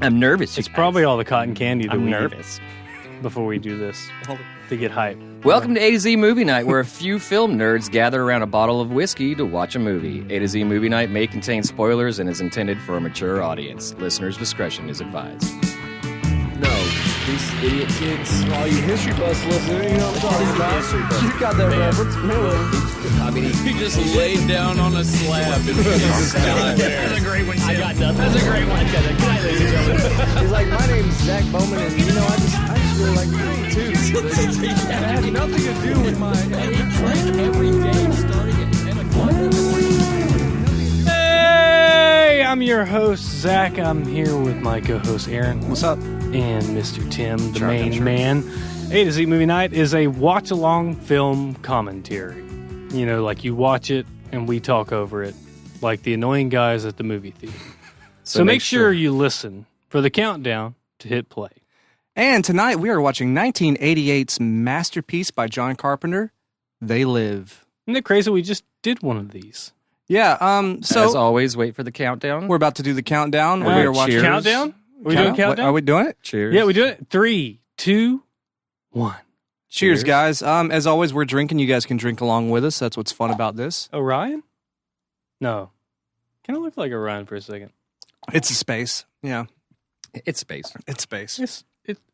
I'm nervous. It's probably all the cotton candy that I'm we nervous. eat before we do this to get hype. Welcome to A to Z Movie Night, where a few film nerds gather around a bottle of whiskey to watch a movie. A to Z Movie Night may contain spoilers and is intended for a mature audience. Listeners' discretion is advised. No, these idiot kids, all you history buffs listening, you know what I'm talking about? You got that reference, I mean, He just laid down on a slab and just died there. That's a great one, I got nothing. That's a great one. Good night, ladies and gentlemen. he's like, my name's Zach Bowman, and you know, I just really like movie too. It has nothing to do with my. Every day starting at 10 o'clock. Hey, I'm your host, Zach. I'm here with my co-host, Aaron. What's up? And Mr. Tim, the main man. A to Z Movie Night is a watch-along film commentary. You know, like you watch it and we talk over it, like the annoying guys at the movie theater. So make sure you listen for the countdown to hit play. And tonight we are watching 1988's masterpiece by John Carpenter, They Live. Isn't it crazy? We just did one of these. Yeah, so as always, wait for the countdown. we're about to do the countdown. We are watching cheers. Countdown? Are we doing countdown? Are we doing it? Cheers. Yeah, we do it. 3, 2, 1. Cheers, guys. As always, we're drinking. You guys can drink along with us. That's what's fun about this. Orion? No. Kind of looked like Orion for a second. It's a space. Yeah, It's space. it's space.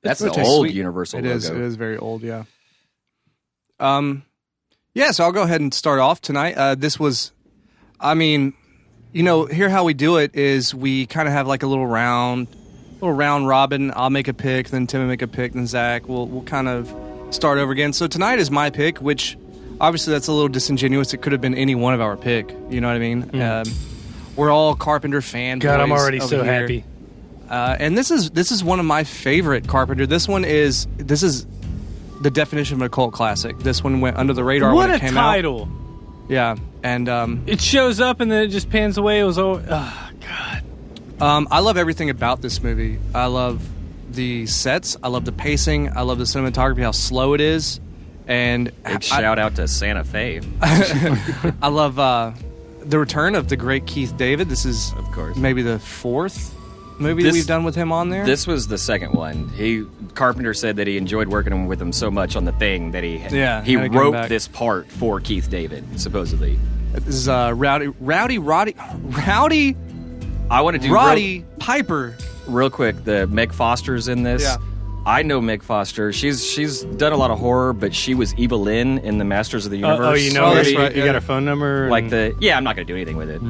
That's the It's old sweet. Universal It logo. is. It is very old. Yeah. Yeah. So I'll go ahead and start off tonight. This was, I mean, you know, here how we do it is we kind of have like a little round robin. I'll make a pick, then Tim will make a pick, then Zach. We'll kind of start over again. So tonight is my pick, which obviously that's a little disingenuous. It could have been any one of our pick. You know what I mean? We're all Carpenter fanboys. God, I'm already over so here. happy. And this is one of my favorite Carpenter. This is the definition of a cult classic. This one went under the radar What when a it came title. out. Yeah, and It shows up and then it just pans away. It was all, oh, God. I love everything about this movie. I love the sets. I love the pacing. I love the cinematography, how slow it is. And Big shout out to Santa Fe. I love the return of the great Keith David. This is, Of course. maybe the fourth movie that we've done with him on there. This was the second one. Carpenter said that he enjoyed working with him so much on The Thing that he had to get him wrote back. this part for Keith David, supposedly. This is Rowdy I want to do Roddy Piper. real quick. The Meg Foster's in this. Yeah. I know Meg Foster. She's done a lot of horror, but she was Evelyn in the Masters of the Universe. Oh, you know, Oh, that's you, right, you yeah. got her phone number? Like and- I'm not going to do anything with it.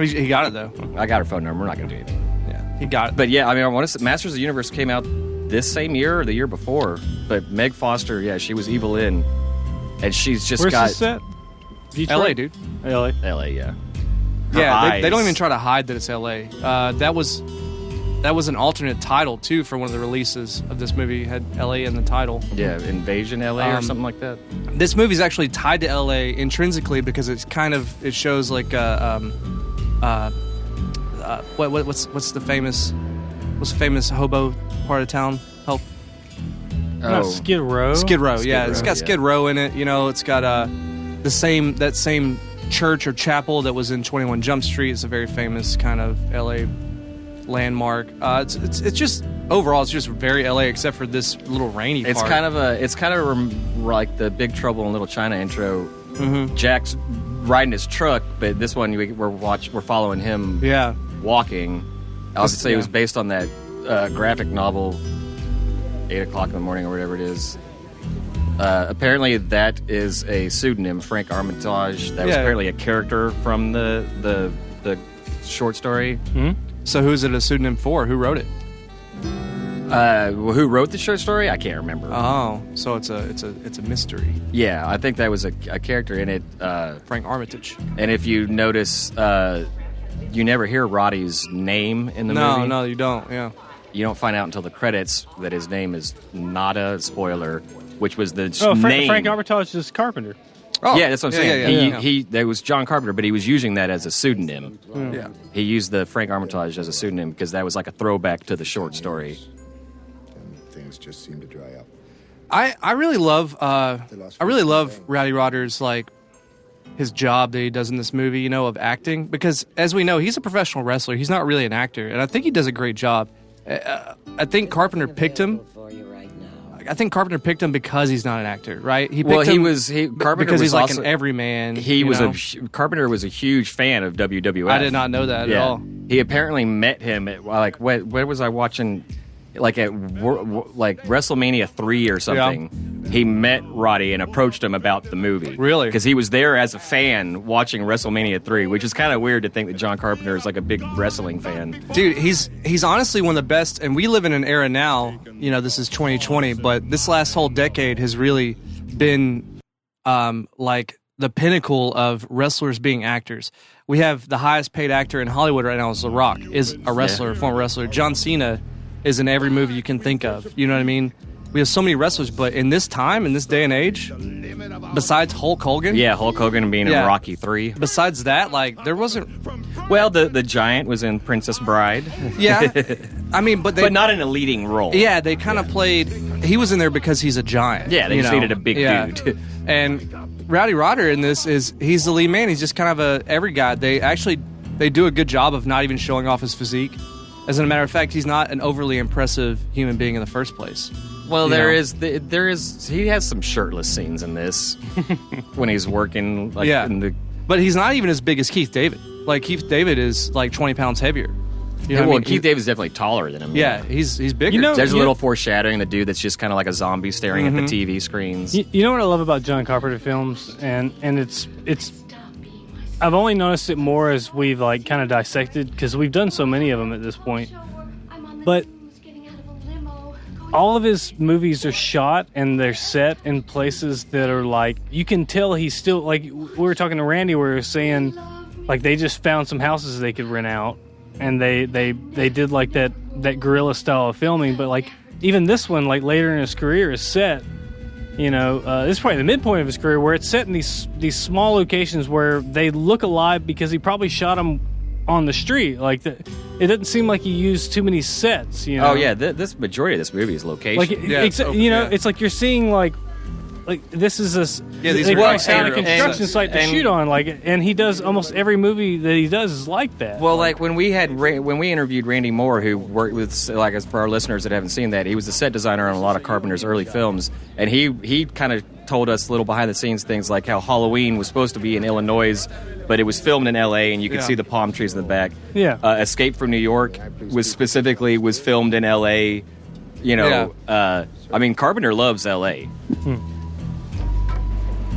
He got it though. I got her phone number. We're not going to do anything. Yeah, he got it. But yeah, I mean, I want to say Masters of the Universe came out this same year or the year before. But Meg Foster, yeah, she was Evelyn, and she's just Where's got this set? Detroit? L.A., dude. L.A. LA, yeah. Her Yeah, they don't eyes. even try to hide that it's L.A. That was an alternate title too for one of the releases of this movie. It had L.A. in the title. Yeah, Invasion LA or something like that. This movie's actually tied to L.A. intrinsically because it shows like what's the famous hobo part of town? Help. Not Skid Row? Skid Row, Skid yeah. Row, It's got yeah. Skid Row in it. You know, it's got that same church or chapel that was in 21 Jump Street. It's a very famous kind of L.A. landmark. It's just overall, it's just very LA, except for this little rainy It's part. kind of like the Big Trouble in Little China intro. Mm-hmm. Jack's riding his truck, but this one we're following him. Yeah. Walking. Obviously, yeah. it was based on that graphic novel, 8 o'clock in the morning or whatever it is. Apparently, that is a pseudonym, Frank Armitage. That was apparently a character from the short story. Hmm? So who's it a pseudonym for? Who wrote it? Who wrote the short story? I can't remember. Oh, so it's a mystery. Yeah, I think that was a character in it. Frank Armitage. And if you notice, you never hear Roddy's name in the movie. No, you don't. Yeah. You don't find out until the credits that his name is Nada, spoiler, which was the Oh, name. Frank Armitage is Carpenter. Oh, Yeah, that's what I'm saying. Yeah. He that was John Carpenter, but he was using that as a pseudonym. Yeah. He used the Frank Armitage as a pseudonym because that was like a throwback to the short story. And things just seem to dry up. I really love Rowdy Rodder's like his job that he does in this movie, you know, of acting, because as we know, he's a professional wrestler. He's not really an actor, and I think he does a great job. I think Carpenter picked him. I think Carpenter picked him because he's not an actor, right? Carpenter because he's was like also, an everyman. Carpenter was a huge fan of WWF. I did not know that at all. He apparently met him at where was I watching? Like at WrestleMania 3 or something. Yeah. He met Roddy and approached him about the movie. Really? Because he was there as a fan watching WrestleMania 3, which is kind of weird to think that John Carpenter is like a big wrestling fan. Dude, he's honestly one of the best, and we live in an era now, this is 2020, but this last whole decade has really been like the pinnacle of wrestlers being actors. We have the highest paid actor in Hollywood right now is The Rock, is a wrestler, former wrestler. John Cena is in every movie you can think of. You know what I mean? We have so many wrestlers, but in this time, in this day and age, besides Hulk Hogan... Yeah, Hulk Hogan being in Rocky 3. Besides that, there wasn't... Well, the Giant was in Princess Bride. Yeah. I mean, but not in a leading role. Yeah, they kind of played... He was in there because he's a giant. Yeah, they just needed a big dude. And Rowdy Rodder in this he's the lead man. He's just kind of a every guy. They do a good job of not even showing off his physique. As a matter of fact, he's not an overly impressive human being in the first place. Well, there is he has some shirtless scenes in this when he's working. But he's not even as big as Keith David. Like Keith David is like 20 pounds heavier. Keith David's definitely taller than him. Yeah, he's bigger. There's a little foreshadowing the dude that's just kind of like a zombie staring at the TV screens. You know what I love about John Carpenter films, and it's. I've only noticed it more as we've kind of dissected, because we've done so many of them at this point. But all of his movies are shot and they're set in places that are you can tell he's still, we were talking to Randy where he was saying, they just found some houses they could rent out and they did that guerrilla style of filming. But even this one, later in his career is set. This is probably the midpoint of his career where it's set in these small locations where they look alive because he probably shot them on the street. It doesn't seem like he used too many sets. Oh yeah, this majority of this movie is location. It's like you're seeing this is they found a construction site to shoot on, and he does almost every movie that he does is like that. Well, when we interviewed Randy Moore, who worked with as for our listeners that haven't seen that, he was the set designer on a lot of Carpenter's early films, and he kind of told us little behind the scenes things like how Halloween was supposed to be in Illinois, but it was filmed in L.A. and you could see the palm trees in the back. Yeah, Escape from New York was filmed in L.A. Carpenter loves L.A.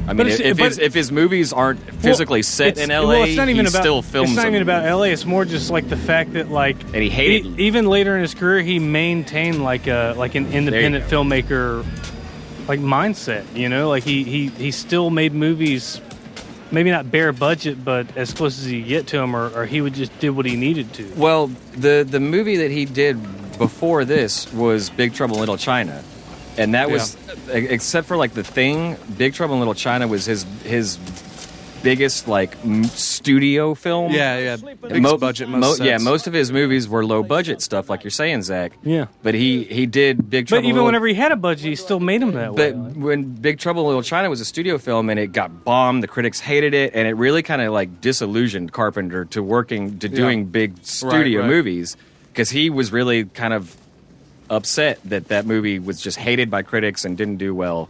I mean, if his movies aren't physically set in L.A., he still films them. It's not even about L.A. It's more just the fact that and he hated even later in his career, he maintained an independent filmmaker mindset. He still made movies, maybe not bare budget, but as close as he could get to them, or he would just did what he needed to. Well, the movie that he did before this was Big Trouble in Little China. And that was, except for The Thing, Big Trouble in Little China was his biggest studio film. Yeah. Biggest budget, most of his movies were low budget stuff, like you're saying, Zach. Yeah. But he did Big Trouble. But even whenever he had a budget, he still made them that way. But when Big Trouble in Little China was a studio film and it got bombed, the critics hated it, and it really kind of disillusioned Carpenter to doing big studio movies, because he was really kind of upset that movie was just hated by critics and didn't do well.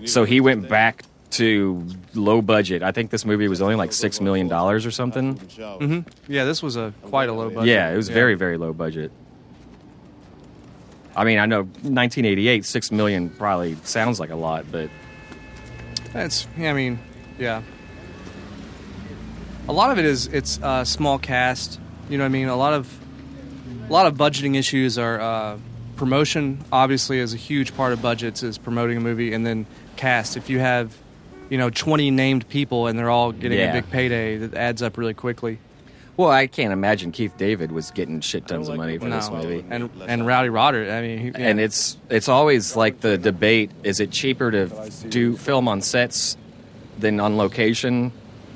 So he went back to low budget. I think this movie was only $6 million or something. Mm-hmm. Yeah, this was quite a low budget. Yeah, it was very, very low budget. I mean, I know 1988, $6 million probably sounds like a lot, but yeah. A lot of it it's small cast. You know what I mean? A lot of budgeting issues are promotion. Obviously, is a huge part of budgets is promoting a movie, and then cast. If you have 20 named people and they're all getting a big payday, that adds up really quickly. Well, I can't imagine Keith David was getting shit tons of money for this movie. And Rowdy Rodder, I mean... And it's always the debate, is it cheaper to do film on sets than on location?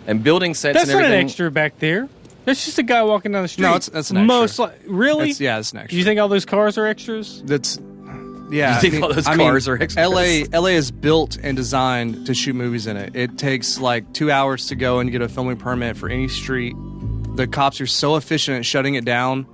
And building sets That's and everything... That's not an extra back there. That's just a guy walking down the street. No, that's an extra. Really? It's an extra. Do you think all those cars are extras? Yeah. You think all those cars are extras? LA is built and designed to shoot movies in it. It takes 2 hours to go and get a filming permit for any street. The cops are so efficient at shutting it down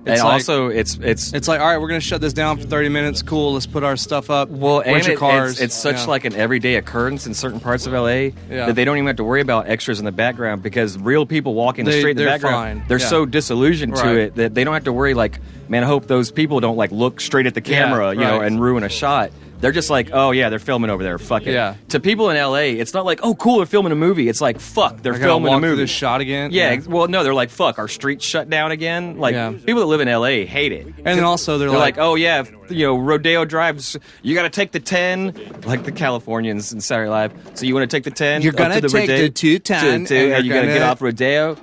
And like, also, it's like, all right, we're gonna shut this down for 30 minutes. Cool, let's put our stuff up. well, and Where's your cars? it's such like an everyday occurrence in certain parts of LA Yeah. that they don't even have to worry about extras in the background because real people walking the street in the they're background, fine. they're Yeah. so disillusioned Right. to it that they don't have to worry. Like, man, I hope those people don't like look straight at the camera, you know, right. and ruin a shot. They're just like, oh yeah, they're filming over there. Fuck it. Yeah. To people in LA, it's not like, oh cool, they're filming a movie. It's like, fuck, they're I gotta filming a walk through movie. this shot again. Yeah, well, no, they're like, fuck, our streets shut down again. Like, Yeah. people that live in LA hate it. And then also they're Like, oh yeah, if, you know, Rodeo Drive's, you got to take the 10, like the Californians in Saturday Night Live. So you want to take the 10? You're up gonna to the take Rodeo, the 210 and and you're you're gonna get gonna- off Rodeo.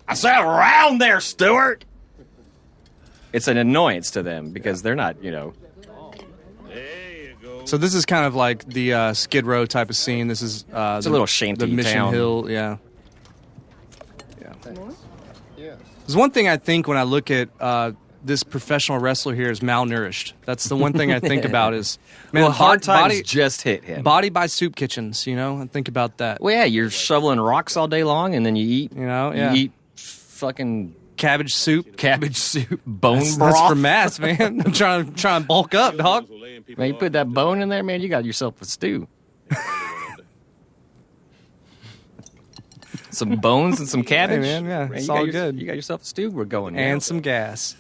I said around there, Stuart. It's an annoyance to them because they're not, you know. So this is kind of like the Skid Row type of scene. This is It's a little shanty the Mission town. Hill. Yeah. There's one thing I think when I look at this professional wrestler here is malnourished. That's the one thing I think about is man, Well, hard times body, just hit him. body by soup kitchens. You know, I think about that. Well, yeah, you're shoveling rocks all day long, and then you eat. You know, yeah. You eat fucking Cabbage soup. cabbage soup, bone That's broth. for mass, man. I'm trying to bulk up, dog. Man, you put that bone in there, man, you got yourself a stew. Some bones and some cabbage. Hey, man, yeah, Man, it's you got all your- good. You got yourself a stew. We're going now. And some gas.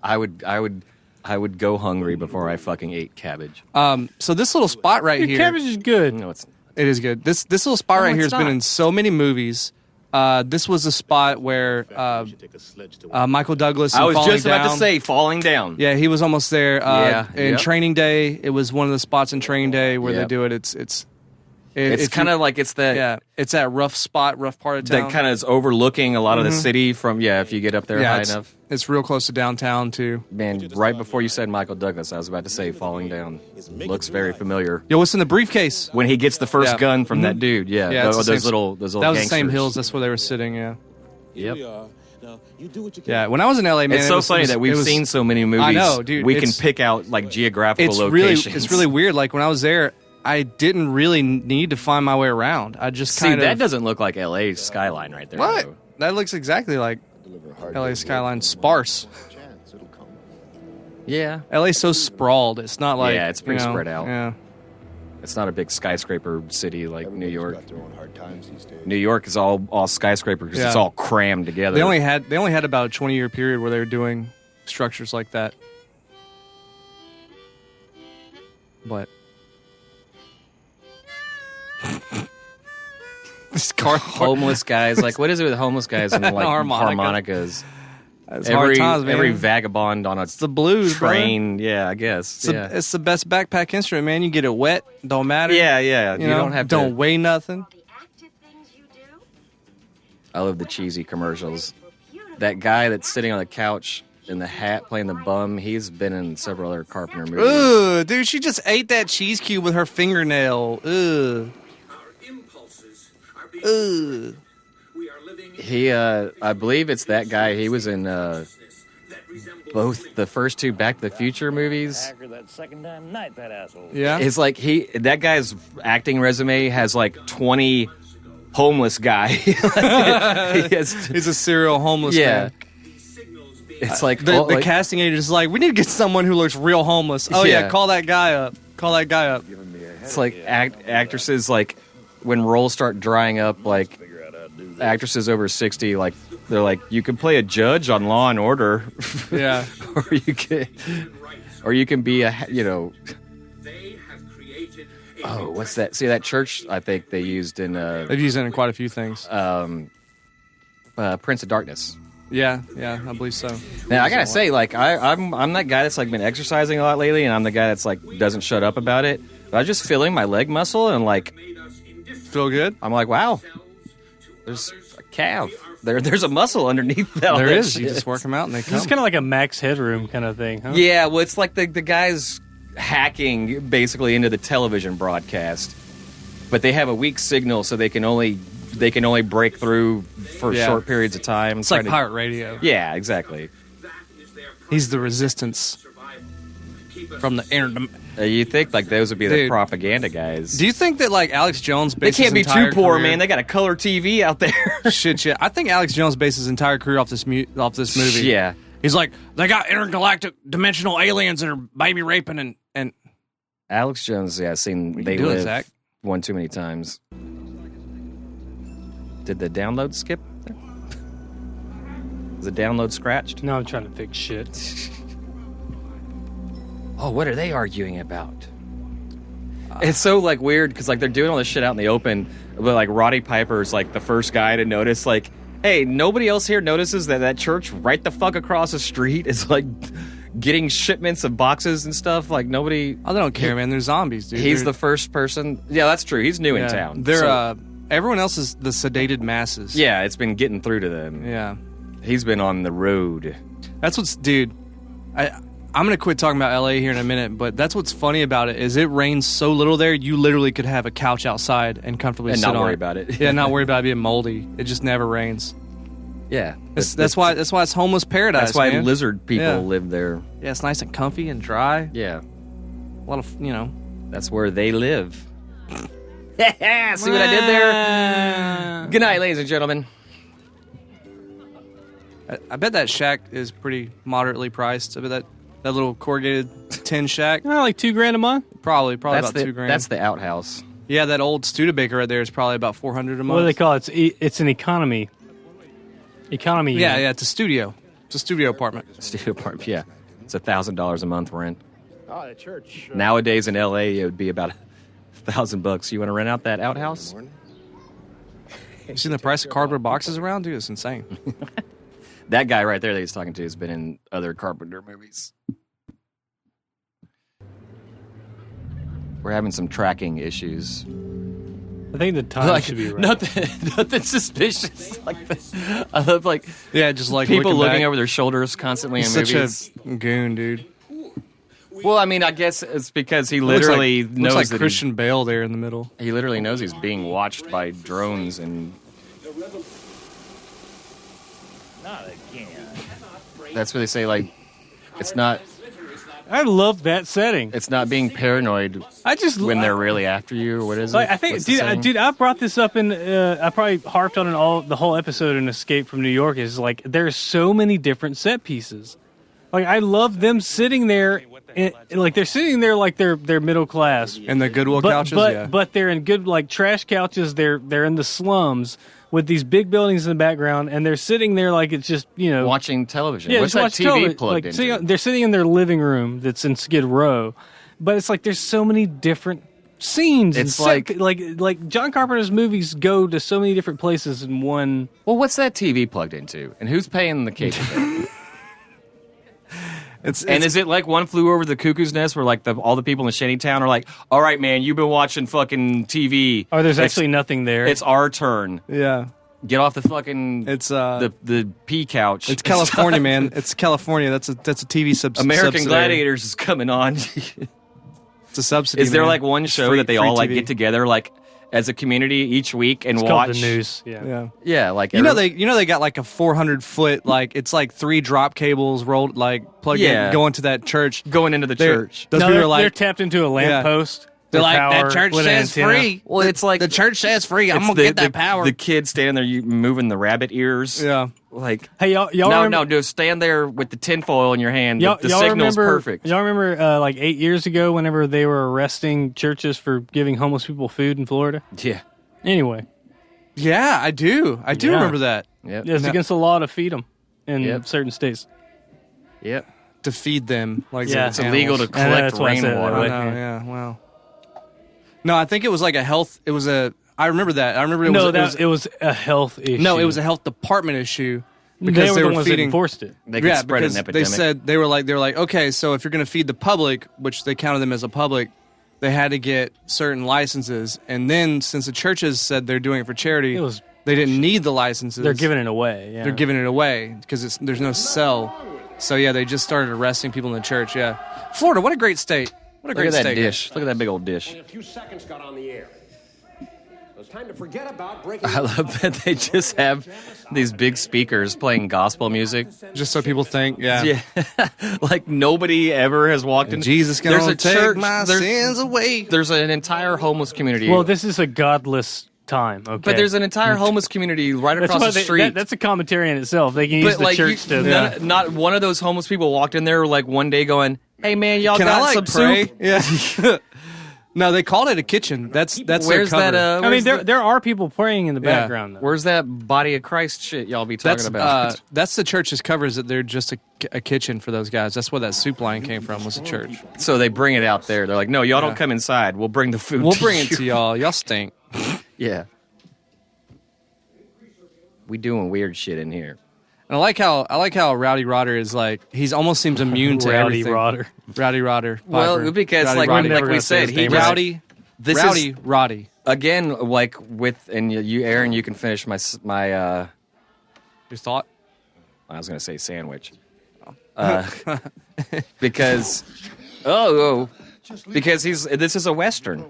I would go hungry before I fucking ate cabbage. So this little spot right here. Cabbage is good. No, it's It is good. This little spot No, right here it's has been not. in so many movies. This was a spot where Michael Douglas. I in was Falling just about to Down- say falling down. Yeah, he was almost there. Yeah, In yep. Training Day, it was one of the spots in Training Day where they Yep. do it. It's kind of like it's that yeah, it's that rough spot, rough part of town. that kind of is overlooking a lot of the city from if you get up there high enough. It's real close to downtown too. Man, right before you said Michael Douglas, I was about to say falling down. Looks very familiar. Yo, what's in the briefcase? When he gets the first Yeah. gun from that dude, Yeah, it's those the same- little That was gangsters. the same hills. That's where they were sitting. Yeah, Yep. yeah. When I was in LA, man, It's it so was- funny it was- that we've it was- seen so many movies. I know, dude, We can it's- pick out like geographical It's locations. really weird. Like when I was there, I didn't really need to find my way around. I just See, kind that of doesn't look like LA's skyline right there. what? though. That looks exactly like LA skyline. Sparse. Yeah, LA's so sprawled. It's not like Yeah, it's pretty you know, spread out. Yeah. it's not a big skyscraper city like New York. Got their own hard times these days. New York is all skyscrapers because it's Yeah. all crammed together. They only had about a 20-year period where they were doing structures like that. But this car homeless guys. Like, what is it with homeless guys and like Harmonica. harmonicas? it's hard times, man. Every vagabond on a It's the blues, brother. train. Yeah, I guess. It's, yeah. it's the best backpack instrument, man. You get it wet, don't matter. yeah. You know, don't have to. don't weigh nothing. The active things you do. I love the cheesy commercials. That guy that's sitting on the couch in the hat playing the bum, he's been in several other Carpenter movies. Ugh, dude, she just ate that cheese cube with her fingernail. Ugh. Ugh. He, I believe it's that guy. He was in both the first two Back to the Future movies. That second time night, that asshole. Yeah. It's like that guy's acting resume has like 20 homeless guy. He has- He's a serial homeless yeah. man. It's like The like- casting agent is like, we need to get someone who looks real homeless. Oh yeah, Yeah. call that guy up. Call that guy up. It's like actresses, like when roles start drying up, like actresses over 60, like they're like, you can play a judge on Law and Order, Yeah. or you can be a, you know. Oh, what's that? See that church? I think they used in They've used it in quite a few things. Prince of Darkness. Yeah, I believe so. Now I gotta say, like I'm that guy that's like been exercising a lot lately, and I'm the guy that's like doesn't shut up about it. But I was just feeling my leg muscle, and like Feel good? I'm like, wow, there's a calf. There's a muscle underneath that. There that is. You shit. just work them out and they It's come. kind of like a Max Headroom kind of thing, huh? Yeah, well, it's like the guy's hacking basically into the television broadcast, but they have a weak signal, so they can only break through for Yeah. short periods of time. It's like trying to- pirate radio. Yeah, exactly. He's the resistance. from the internet. You think like those would be the Dude. propaganda guys? Do you think that like Alex Jones They based can't be his entire too poor, career- man. They got a color TV out there. Shit. I think Alex Jones based his entire career off this movie. Yeah. He's like, they got intergalactic dimensional aliens that are baby raping and Alex Jones, yeah, I've seen you They doing, Live Zach? one too many times. Did the download skip? Is the download scratched? No, I'm trying to fix shit. Oh, what are they arguing about? It's so like weird because like they're doing all this shit out in the open, but like Roddy Piper's like the first guy to notice. Like, hey, nobody else here notices that church right the fuck across the street is like getting shipments of boxes and stuff. Like nobody. Oh, they don't care, man. They're zombies, dude. He's They're- the first person. Yeah, that's true. He's new in town. They're so- everyone else is the sedated masses. yeah, it's been getting through to them. Yeah. He's been on the road. That's what's, dude. I'm gonna quit talking about LA here in a minute, but that's what's funny about it is it rains so little there. You literally could have a couch outside and comfortably And sit not on worry it. about it. Yeah, not worry about it being moldy. It just never rains. Yeah, That's why it's homeless paradise. That's why man. lizard people Yeah. live there. Yeah, it's nice and comfy and dry. Yeah, A lot of that's where they live. See what I did there? Good night, ladies and gentlemen. I bet that shack is pretty moderately priced. I bet that little corrugated tin shack Like $2,000 a month. probably That's about $2,000. That's the outhouse. Yeah, that old Studebaker right there is probably about $400 a month. What do they call it? It's an economy. Economy. Yeah, unit. yeah, it's a studio. It's a studio apartment. Studio apartment. Yeah, it's $1,000 a month rent. Oh, the church. Nowadays in LA, it would be about $1,000. You want to rent out that outhouse? You seen the price of cardboard boxes around, dude? It's insane. That guy right there that he's talking to has been in other Carpenter movies. We're having some tracking issues. I think the time should be right. Nothing suspicious. I love like Yeah, just like people looking back. over their shoulders constantly in He's such movies. a goon, dude. Well, I mean, I guess it's because he literally looks knows like that Christian Bale there in the middle. he literally knows he's being watched by drones and. Not again. That's what they say. Like, it's not love that setting. it's not being paranoid I just when they're really after you, or what is it? Like, I think, What's the saying? dude, I brought this up in. I probably harped on it the whole episode in Escape from New York. Is like there's so many different set pieces. Like I love them sitting there, like they're sitting there like they're middle class. And the Goodwill couches, yeah. But they're in good like trash couches. They're in the slums with these big buildings in the background, and they're sitting there like it's just watching television. Yeah, What's just that watch TV television. plugged Like, into? they're sitting in their living room that's in Skid Row, but it's like there's so many different scenes. It's and like John Carpenter's movies go to so many different places in one. Well, what's that TV plugged into, and who's paying the cable bill? And is it like One Flew Over the Cuckoo's Nest, where like all the people in Shantytown are like, "All right, man, you've been watching fucking TV. Or there's It's- actually nothing there. It's our turn. Yeah. Get off the fucking It's the pea couch. it's California, man. It's California. That's a TV subsidy. American Gladiators is coming on. It's a subsidy. Is there man. like one It's show free- that they free all like TV. get together like as a community each week and it's watch called the news. Yeah. Yeah. Yeah, like You know they got like a 400-foot like it's like 3 drop cables rolled like plugged Yeah. in going to that church. going into the They're- church. Those No, people they're, are like they're tapped into a lamppost. they're for like power that church with an says antenna. free. Well, it's like the church says free. I'm it's gonna get that power. The kid standing there, you moving the rabbit ears. Yeah. Like Hey, y'all no, remember, no, dude, stand there with the tinfoil in your hand. Y'all, the y'all signal's remember, perfect. Y'all remember like 8 years ago whenever they were arresting churches for giving homeless people food in Florida? Yeah. Anyway, Yeah, I do. I do Yeah. remember that. Yep. it's against the law to feed them in Yep. certain states. Yep. To feed them like Yeah. It's illegal to animals. I know, collect that's why I said it that rainwater. way. I know, yeah, wow. No, I think it was like a health. It was a. I remember that. I remember it No, was. it was a health issue. No, it was a health department issue They because were they the were ones feeding. that enforced it. They could spread because an epidemic. they said they were like okay, so if you're going to feed the public, which they counted them as a public, they had to get certain licenses, and then since the churches said they're doing it for charity, they didn't need the licenses. They're giving it away. Yeah. They're giving it away because there's no cell. So yeah, they just started arresting people in the church. Yeah, Florida, what a great state. What a Look great at that state. dish. Look at that big old dish. In a few seconds got on the air. Time to forget about breaking. I love that they just have these big speakers playing gospel music. Just so people think, yeah. Like nobody ever has walked in. Jesus gonna There's a take church, my there's- sins away. There's an entire homeless community. Well, this is a godless time. Okay, But there's an entire homeless community right that's across why the street. that's a commentary in itself. They can use but the like, church to. not one of those homeless people walked in there like one day going, "Hey man, y'all Can got I like some pray? soup?" Yeah. No, they called it a kitchen. That's Where's their cover. that? I mean, there are people praying in the background. Though. Where's that body of Christ shit y'all be talking about? That's the church's covers that they're just a kitchen for those guys. That's where that soup line came from, was a church. So they bring it out there. They're like, "No, y'all don't come inside. We'll bring the food. We'll to bring it you." to y'all. Y'all stink. Yeah. We doing weird shit in here. And I like how Rowdy Rodder is like, he's almost seems immune to Rowdy everything. Rodder. Rowdy Rodder. Well, Viper. because Rowdy like Roddy. never like we gonna say said, his he name was Rowdy. This Rowdy is Roddy. again like with and you, Aaron, you can finish my Your thought? I was going to say sandwich. Because because this is a Western.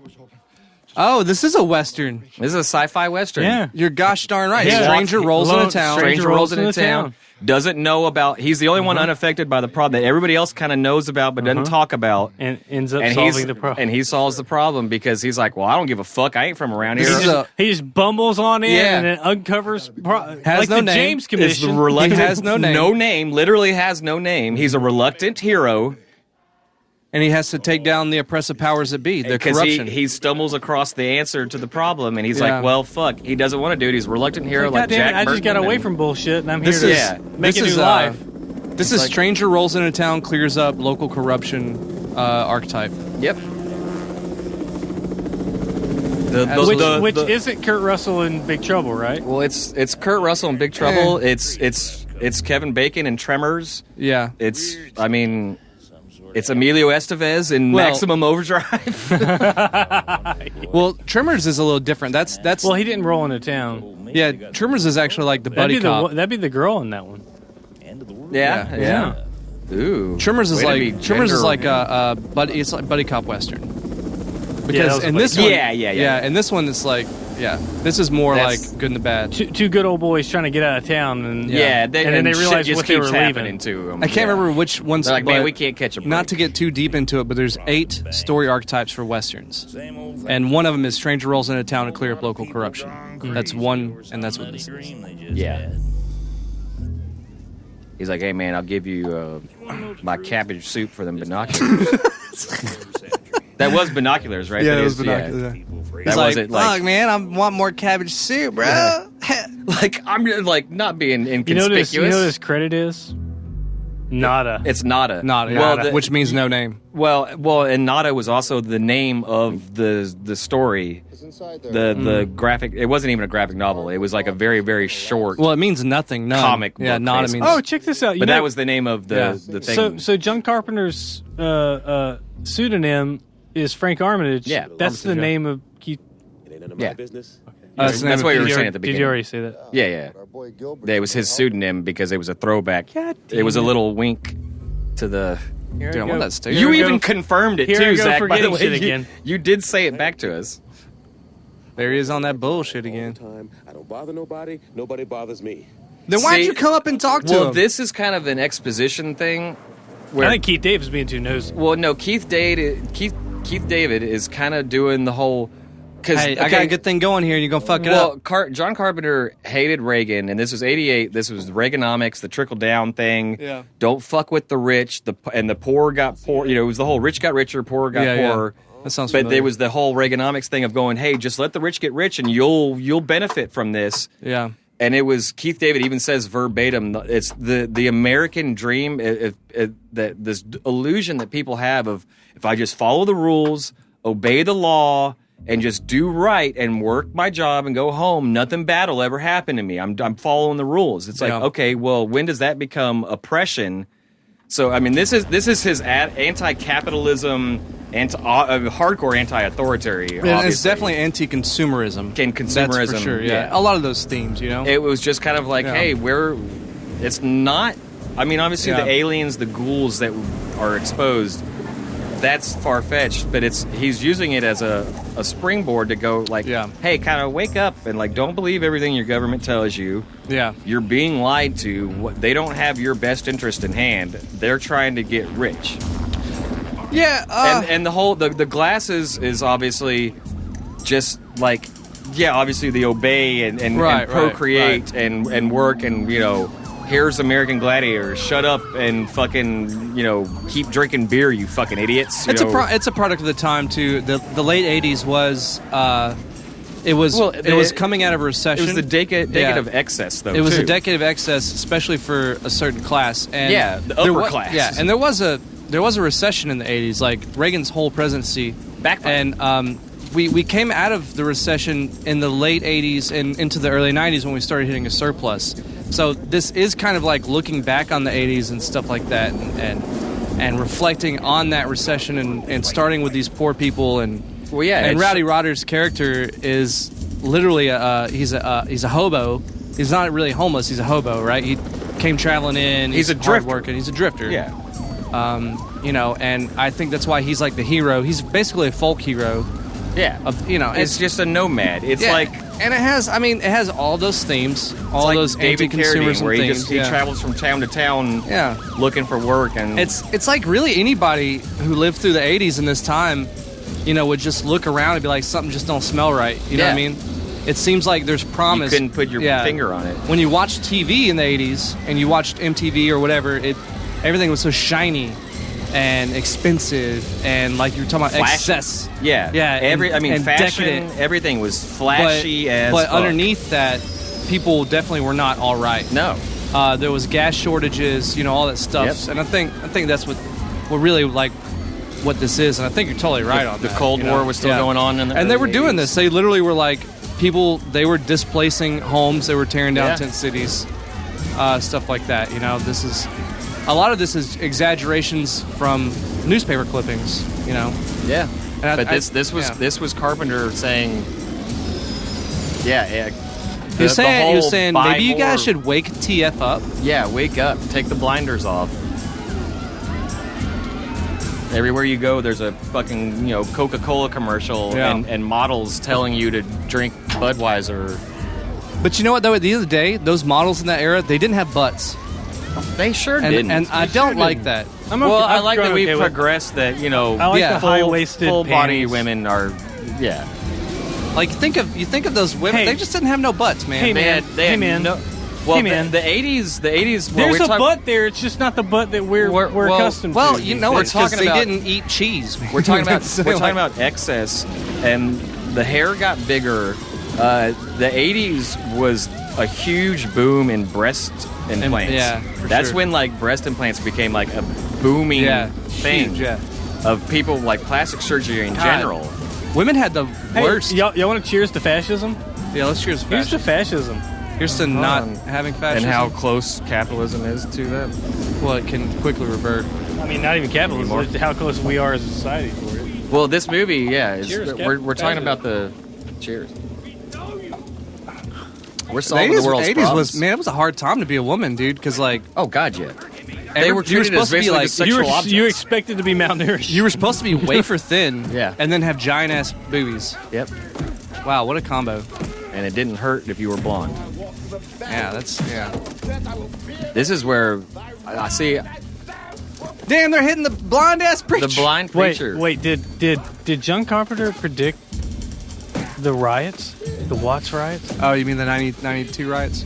Oh, this is a Western. This is a sci-fi Western. Yeah. You're gosh darn right. Yeah. Stranger rolls in a Lone town. Stranger rolls into town. Doesn't know about. He's the only one unaffected by the problem that everybody else kind of knows about but doesn't talk about. And ends up And solving the problem. And he solves the problem because he's like, well, I don't give a fuck. I ain't from around here. This is a- He just bumbles on in Yeah. and then uncovers Has like no the name. James Is Commission. the reluctant, He has no name. No name. Literally has no name. He's a reluctant hero. And he has to take down the oppressive powers that be, the Because corruption. he stumbles across the answer to the problem, and he's Yeah. like, well, fuck. He doesn't want to do it. He's a reluctant hero God like damn Jack it, I just got Burton away and- from bullshit and I'm here This to is make this a new is life. This is stranger rolls into town, clears up local corruption archetype. Yep. Which isn't Kurt Russell in Big Trouble, right? Well, it's Kurt Russell in Big Trouble. It's Kevin Bacon in Tremors. Yeah. It's Emilio Estevez in Well- Maximum Overdrive. Well, Tremors is a little different. That's Well, he didn't roll into town. yeah. Tremors is actually like the buddy cop. That'd be the girl in that one. yeah. Ooh. Tremors is Way to be like gender- a buddy. It's like buddy cop western. that Because was a in buddy this cop. one, Yeah. and this one it's like this is more That's- like good and the bad. Two good old boys trying to get out of town, and Yeah, and then they shit realized just what they were keeps leaving. happening to them. I can't remember which ones. They're like, man, but we can't catch a break. Not to get too deep into it, but there's 8 story archetypes for westerns, and one of them is stranger rolls into town to clear up local corruption. That's one, and that's what this is. Yeah. He's like, hey man, I'll give you my cabbage soup for them binoculars. That was binoculars, right? Yeah, That it is- was binoculars. That He's wasn't like, man, I want more cabbage soup, bro. like I'm like not being You know inconspicuous. what his credit is? Nada. It's Nada. Nada, Well, which means no name. well, and Nada was also the name of the story. It's inside there. The graphic. It wasn't even a graphic novel. It was like a very very short. Well, it means nothing. None. Comic Yeah, book, nada basically. means. Oh, check this out. You but know, that was the name of the thing. so John Carpenter's pseudonym is Frank Armitage. Yeah, that's the Armitage, name of Keith. It ain't none of Yeah. my business. That's the name That's of what you were Did saying at the Did you beginning. already say that? Yeah. Our boy Gilbert. It was his pseudonym because it was a throwback. God damn It was a it. little wink to the. Here Dude, I I want go. that sticker. You we even go. confirmed it Here too, I go Zach. By the forgetting way, shit again. you did say it back to us. There he is on that bullshit again. Time. I don't bother nobody. Nobody bothers me. Then why'd See- you come up and talk to Well, him? this is kind of an exposition thing. Where, I think Keith Davis being too nosy. well, no, Keith David is kind of doing the whole. Cause, Hey, I got a good thing going here, and you're gonna fuck it Well, up. John Carpenter hated Reagan, and this was '88. This was Reaganomics, the trickle down thing. Yeah. Don't fuck with the rich. And the poor got poor. You know, it was the whole rich got richer, poor got Yeah, yeah. poorer. That sounds But familiar. there was the whole Reaganomics thing of going, hey, just let the rich get rich, and you'll benefit from this. Yeah. And it was Keith David even says verbatim, it's the American dream, that this illusion that people have of if I just follow the rules, obey the law, and just do right and work my job and go home, nothing bad will ever happen to me. I'm following the rules. It's like, Yeah. okay, well, when does that become oppression? So I mean, this is his anti-capitalism, hardcore anti-authoritarian. And it's obviously. definitely anti-consumerism. And consumerism, That's for sure. Yeah. yeah. A lot of those themes, you know. It was just kind of like, Yeah. hey, it's not. I mean, obviously Yeah. the aliens, the ghouls that are exposed, that's far fetched. But he's using it as a a springboard to go like, hey, kind of wake up and like don't believe everything your government tells you. Yeah, you're being lied to. They don't have your best interest in hand. They're trying to get rich. Yeah, and the whole the glasses is obviously just like, yeah, obviously they obey and procreate and work and, you know, here's American Gladiator, shut up and fucking, you know, keep drinking beer, you fucking idiots. It's a product of the time too. The late '80s was it was coming out of a recession. It was the decade of excess, though. It was a decade of excess, especially for a certain class. And the upper class. Yeah, and there was a recession in the '80s, like Reagan's whole presidency. And we came out of the recession in the late '80s and into the early '90s when we started hitting a surplus. So this is kind of like looking back on the '80s and stuff like that, and reflecting on that recession and starting with these poor people and Rowdy Rodder's character is literally he's a hobo. He's not really homeless. He's a hobo, right? He came traveling in. He's a drifter. Working. He's a drifter. Yeah. You know, and I think that's why he's like the hero. He's basically a folk hero. Yeah. It's just a nomad. It's like, and it has all those themes, all like those David anti-consumerism Carradine, where themes. he travels from town to town, looking for work, and it's like really anybody who lived through the '80s in this time, you know, would just look around and be like, something just don't smell right. You know what I mean? It seems like there's promise. You couldn't put your finger on it. When you watched TV in the '80s and you watched MTV or whatever, everything was so shiny and expensive, and like you were talking about excess. Yeah. And fashion, decadent. Everything was flashy but underneath that, people definitely were not all right. No. There was gas shortages, you know, all that stuff. Yep. And I think that's what really like what this is, and I think you're totally right on that. The Cold War was still going on in the and they were 80s. doing this. They literally were like they were displacing homes, they were tearing down tent cities, stuff like that. You know, a lot of this is exaggerations from newspaper clippings, you know. Yeah. But this was Carpenter saying, he was saying maybe you guys should wake TF up. Yeah, wake up, take the blinders off. Everywhere you go, there's a fucking, you know, Coca-Cola commercial and models telling you to drink Budweiser. But you know what, though? At the end of the day, those models in that era, they didn't have butts. They sure didn't. And I don't like that. I like that we progressed that, you know, I like the high-waisted full body panties. women are, Like, you think of those women, they just didn't have no butts, man. Hey, man. They had man. Well, hey, man. The 80s. There's a butt there. It's just not the butt that we're accustomed to. Well, you know, it's because they about- didn't eat cheese. Man. We're talking about excess, and the hair got bigger. The 80s was a huge boom in breast implants. Yeah, that's when like breast implants became like a booming thing of people like plastic surgery in general. Women had the worst. Y'all want to cheers to fascism? Yeah, let's cheers to Here's to fascism. fascism. Here's to not having fascism. And how close capitalism is to that. Well, it can quickly revert. I mean, not even capitalism. It's how close we are as a society for it. Well, this movie, Cheers, we're talking about the cheers. We're The solving the world's 80s problems. it was a hard time to be a woman, dude, because like, oh god, yeah. They were you were treated as supposed to be basically like just sexual objects. You expected to be malnourished. you were supposed to be wafer thin, Yeah. and then have giant ass boobies. Yep. Wow, what a combo! And it didn't hurt if you were blonde. Yeah, This is where I see Damn, they're hitting the blind ass preacher. the blind preacher. Wait, did John Carpenter predict the riots? The Watts riots? Oh, you mean the 92 riots?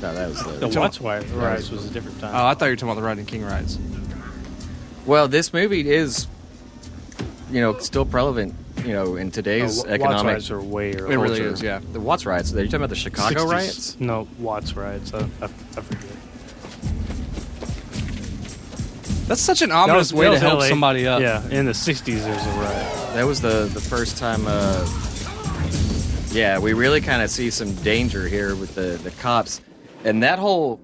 No, that was The Watts riots was a different time. Oh, I thought you were talking about the Rodney King riots. Well, this movie is, you know, still prevalent, you know, in today's Watts economic. riots are way earlier. It really is, yeah. The Watts riots. Are you talking about the Chicago 60s. riots? No, Watts riots. I forget. That's such an ominous way to help LA. somebody up. Yeah, in the 60s there was a riot. That was the first time. Yeah, we really kind of see some danger here with the cops, and that whole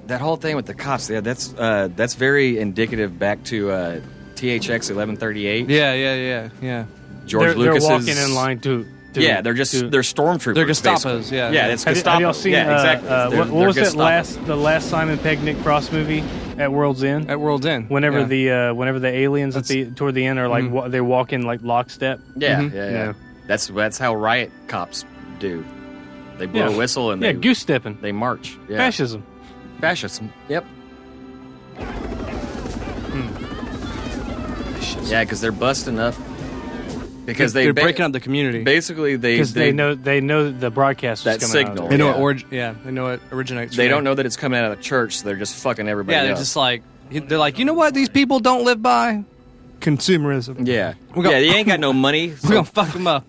thing with the cops. Yeah, that's very indicative back to THX 1138. Yeah. George They're Lucas's. walking in line to Yeah, they're stormtroopers. They're Gestapos, basically. yeah. Yeah, it's Have Gestapo. y'all seen yeah, exactly. what was that the last Simon Pegg Nick Frost movie? At World's End. At World's End. Whenever the aliens toward the end are like they're walking like lockstep. Yeah, yeah. That's how riot cops do. They blow a whistle and they goose stepping. They march. Yeah. Fascism. Yep. Yeah, because they're busting up. Because they're breaking up the community. Basically, they know the broadcast that is coming signal. out. They know they know it originates. They don't know that it's coming out of the church, so they're just fucking everybody up. They're just like you know what these people don't live by? Consumerism. Yeah. You ain't got no money. So. We're gonna fuck them up.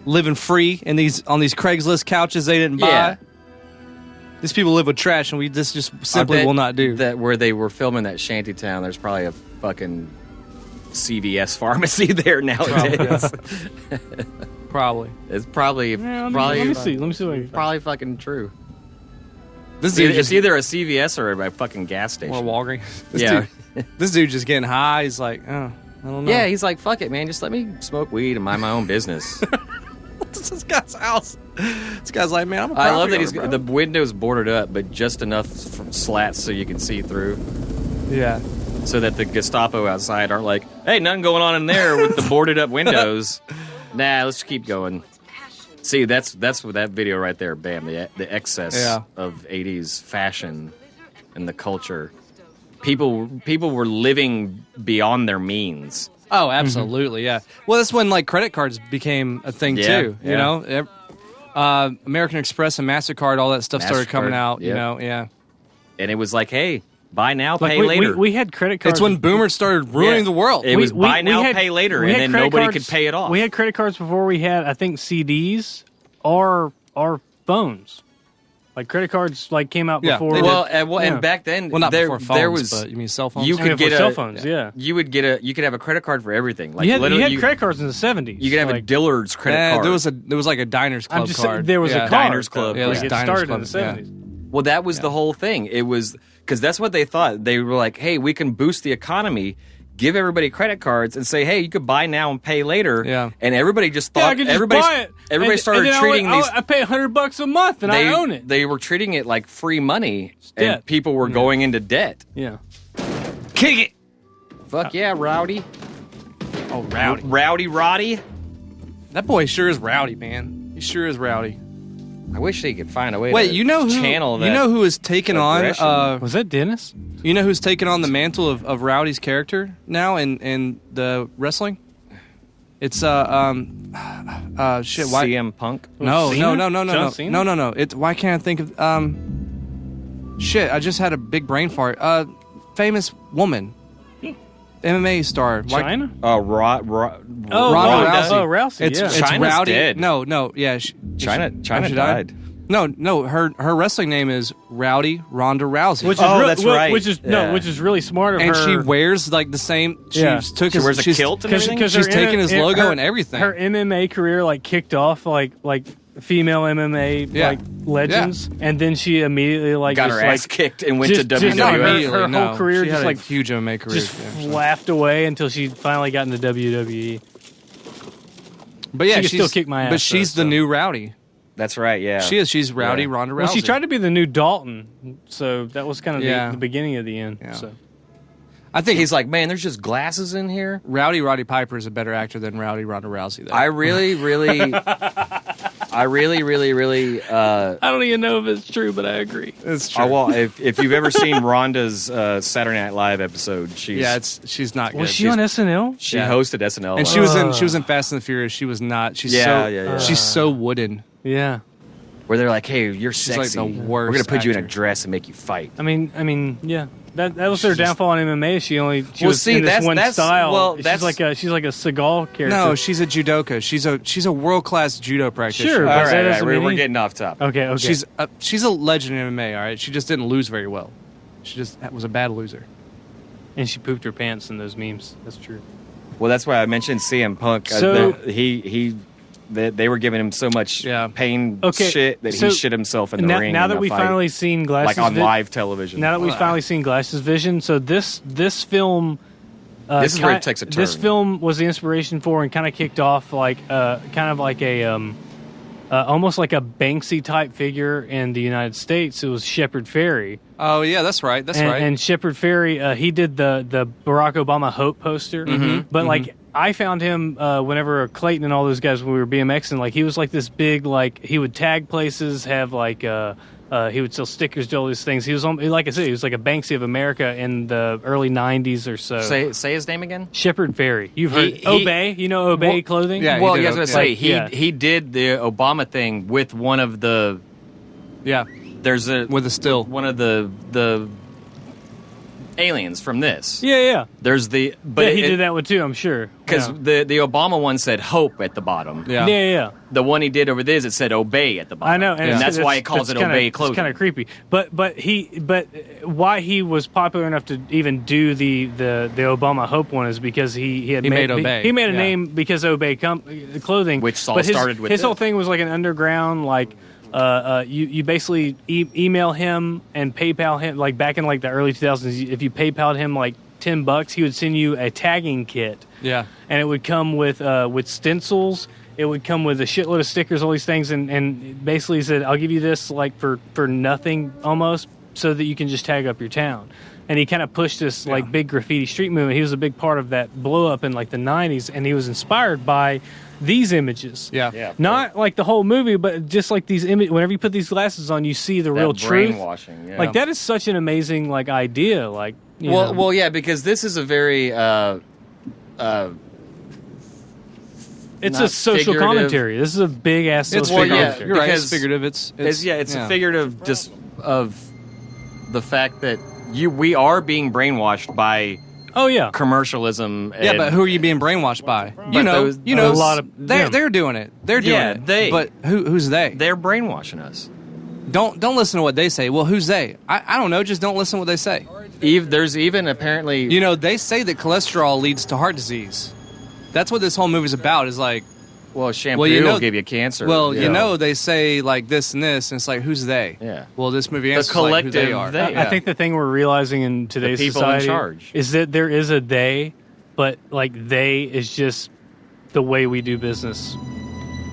Living free on these Craigslist couches they didn't buy. Yeah. These people live with trash, and this just simply will not do. That where they were filming that shanty town, there's probably a fucking CVS pharmacy there nowadays. Probably. It's probably. Let me see. Probably fucking true. This dude it's either a CVS or a fucking gas station. Or Walgreens. This dude just getting high. He's like, I don't know. Yeah, he's like, fuck it, man. Just let me smoke weed and mind my own business. What's this guy's house? This guy's like, man, I'm a I love that property owner, the window's boarded up, but just enough from slats so you can see through. Yeah. So that the Gestapo outside aren't like, hey, nothing going on in there with the boarded up windows. Nah, let's keep going. See, that's what that video right there. Bam, the excess of 80s fashion and the culture. People were living beyond their means. Oh, absolutely, yeah. Well, that's when like credit cards became a thing too. You know, American Express and MasterCard, all that stuff started coming out. Yep. You know, yeah. And it was like, hey, buy now, pay later. We had credit cards. It's when boomers started ruining the world. It was buy now, pay later, and then nobody could pay it off. We had credit cards before we had, I think, CDs or phones. Like credit cards, like came out before. And back then, not before phones, there was. But you mean cell phones? You could get cell phones. Yeah. You could have a credit card for everything. Like you had credit cards in the 70s. You could have a Dillard's credit card. There was like a Diners Club card. There was a Diners Club. Yeah, it started in the 70s. Well, that was the whole thing. It was because that's what they thought. They were like, hey, we can boost the economy. Give everybody credit cards and say, hey, you could buy now and pay later. Yeah. And everybody just thought I could just buy it. Everybody started treating these. I pay $100 a month and I own it. They were treating it like free money, and debt. people were going into debt. Yeah. Kick it. Fuck yeah, rowdy. Oh, rowdy. Rowdy Roddy. That boy sure is rowdy, man. He sure is rowdy. I wish they could find a way to channel that. You know who is taking on... was that Dennis? You know who's taking on the mantle of Rowdy's character now in the wrestling? It's shit. Why? CM Punk? No. Cena? No. It's why can't I think of shit? I just had a big brain fart. Famous woman, MMA star. China? Ronda Rousey. It's China's Rowdy. dead. No. Yeah. China died. No. Her wrestling name is Rowdy Ronda Rousey. That's right. Which is really smart of her. And she wears like the same. She wears a kilt and everything. She's taking his logo and everything. Her MMA career like kicked off like female MMA like legends, and then she immediately like got her ass kicked and went to WWE. Her whole career she just had like a huge MMA career. Just flapped away until she finally got into WWE. But yeah, she can still kick my ass. But she's the new Rowdy. That's right, yeah. She is. She's Rowdy Ronda Rousey. Well, she tried to be the new Dalton, so that was kind of the beginning of the end. Yeah. So. I think he's like, man, there's just glasses in here. Roddy Piper is a better actor than Rowdy Ronda Rousey, though. I really I don't even know if it's true, but I agree. It's true. Well, if you've ever seen Rhonda's Saturday Night Live episode, she's not good. Was she on SNL? She hosted SNL, and she was in Fast and the Furious. She was not. She's she's so wooden. Yeah. Where they're like, hey, you're She's sexy. like the worst We're gonna put you in a actor. dress and make you fight. I mean, yeah. That was their downfall in MMA. She was in this one that's style. well, she's that's like a Seagal character. No, she's a judoka. She's a world class judo practitioner. Sure, all but that right, doesn't mean we're getting off topic. Okay. She's a legend in MMA. All right, she just didn't lose very well. She just was a bad loser. And she pooped her pants in those memes. That's true. Well, that's why I mentioned CM Punk. So They were giving him so much pain shit that he shit himself in the ring. Now that we've finally seen Glass's like on live television. Now that we've finally seen Glass's vision, so this film, this is where it takes a turn. This film was the inspiration for and kind of kicked off like kind of like a almost like a Banksy type figure in the United States. It was Shepard Fairey. Oh yeah, that's right. That's right. And Shepard Fairey, he did the Barack Obama Hope poster. But like I found him whenever Clayton and all those guys when we were BMXing, like he was like this big, like he would tag places, have like he would sell stickers to all these things. He was like I said, he was like a Banksy of America in the early '90s or so. Say his name again. Shepard Fairey. You've heard Obey? You know Obey clothing? Yeah. Well, he yeah, I did, was gonna yeah. say he did the Obama thing with one of the. Yeah. There's With a still. one of the aliens from this. Yeah. There's the but He did that one too, I'm sure. because the Obama one said hope at the bottom. Yeah. The one he did over this, it said obey at the bottom. I know, and that's why he calls it obey clothing. It's kind of creepy, but why he was popular enough to even do the Obama Hope one is because he made Obey. He made a name because Obey clothing, Which all but started with his this. whole thing was like an underground like. You basically email him and PayPal him, like back in like the early 2000s. If you PayPal'd him like $10, he would send you a tagging kit. Yeah. And it would come with stencils. It would come with a shitload of stickers, all these things, and basically he said, "I'll give you this like for nothing almost, so that you can just tag up your town." And he kind of pushed this like big graffiti street movement. He was a big part of that blow up in like the 90s, and he was inspired by these images. Yeah. Not like the whole movie, but just like these images. Whenever you put these glasses on, you see the real truth. Brainwashing. Yeah. Like that is such an amazing like idea. Like you know. Well, yeah, because this is a very it's not a social figurative. commentary. This is a big ass It's social figurative. commentary. You're right. Because It's figurative. It's a figurative just of the fact that we are being brainwashed by Oh yeah. commercialism. Yeah, and- but who are you being brainwashed by? But those- a lot of they're doing it. They're doing Yeah, it. they. But who's they? they're brainwashing us. Don't listen to what they say. Well, who's they? I don't know. Just don't listen to what they say. There's even apparently They say that cholesterol leads to heart disease. That's what this whole movie's about. Is like, shampoo well, will give you cancer. they say like this and this, and it's like, who's they? Yeah. Well, this movie The answers like who they collective are. they. I think the thing we're realizing in today's people in society charge. is that there is a they, but like they is just the way we do business,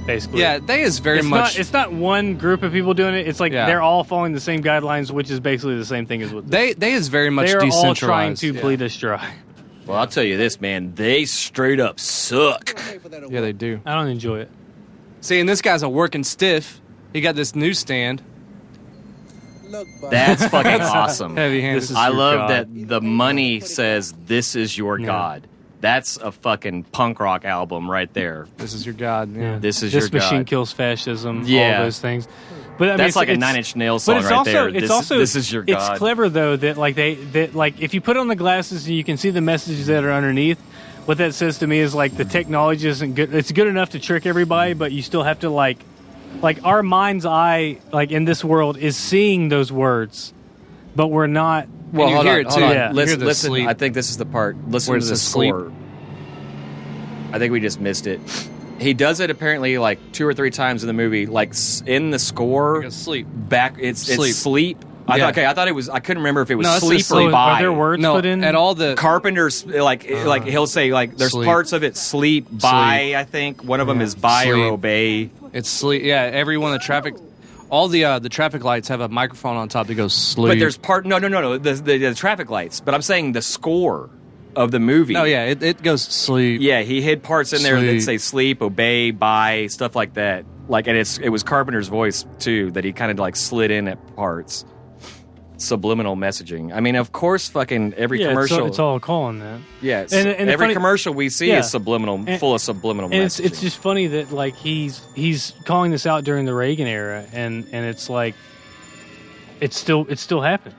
basically. Yeah, they is very it's much. It's not one group of people doing it. It's like they're all following the same guidelines, which is basically the same thing as what they is very much they're all trying decentralized. to bleed us dry. Well, I'll tell you this, man. They straight up suck. Yeah, they do. I don't enjoy it. See, and this guy's a working stiff. He got this newsstand. That's fucking awesome. Heavy-handed. This is I your love God. that the money says this is your God. That's a fucking punk rock album right there. This is your God. Yeah. This is This your machine God. kills fascism. Yeah. All those things. But I mean, That's like a it's- Nine Inch Nails but song it's right also, there. It's This- also this is your God. It's clever though that like if you put on the glasses and you can see the messages that are underneath. What that says to me is like the technology isn't good. It's good enough to trick everybody, but you still have to like our mind's eye like in this world is seeing those words, but we're not. Well, you hold hear on, it, hold too. on. Yeah. You Listen, hear the listen. sleep. I think this is the part. Listen Where to it the says sleep. score. I think we just missed it. He does it apparently like 2 or 3 times in the movie. Like in the score, Like sleep. back it's Sleep. sleep. Yeah. I thought it was. I couldn't remember if it was No, it's sleep just or sleep. by. Are there words No, put in? at all the Carpenter's like he'll say like there's Sleep. parts of it sleep by. I think one of them is by or Sleep. obey. It's sleep. Yeah, every one of the traffic, all the traffic lights have a microphone on top that goes sleep. But there's no the traffic lights. But I'm saying the score of the movie. no, yeah, it goes sleep. Yeah, he hid parts in there that Sleep. say sleep, obey, by, stuff like that. Like, and it was Carpenter's voice too that he kind of like slid in at parts. Subliminal messaging. I mean, of course, fucking every commercial. It's all calling that. Yes, and the every funny- commercial we see Yeah. is subliminal, And- full of subliminal And messaging. it's just funny that like he's calling this out during the Reagan era, and it's like it's still happening.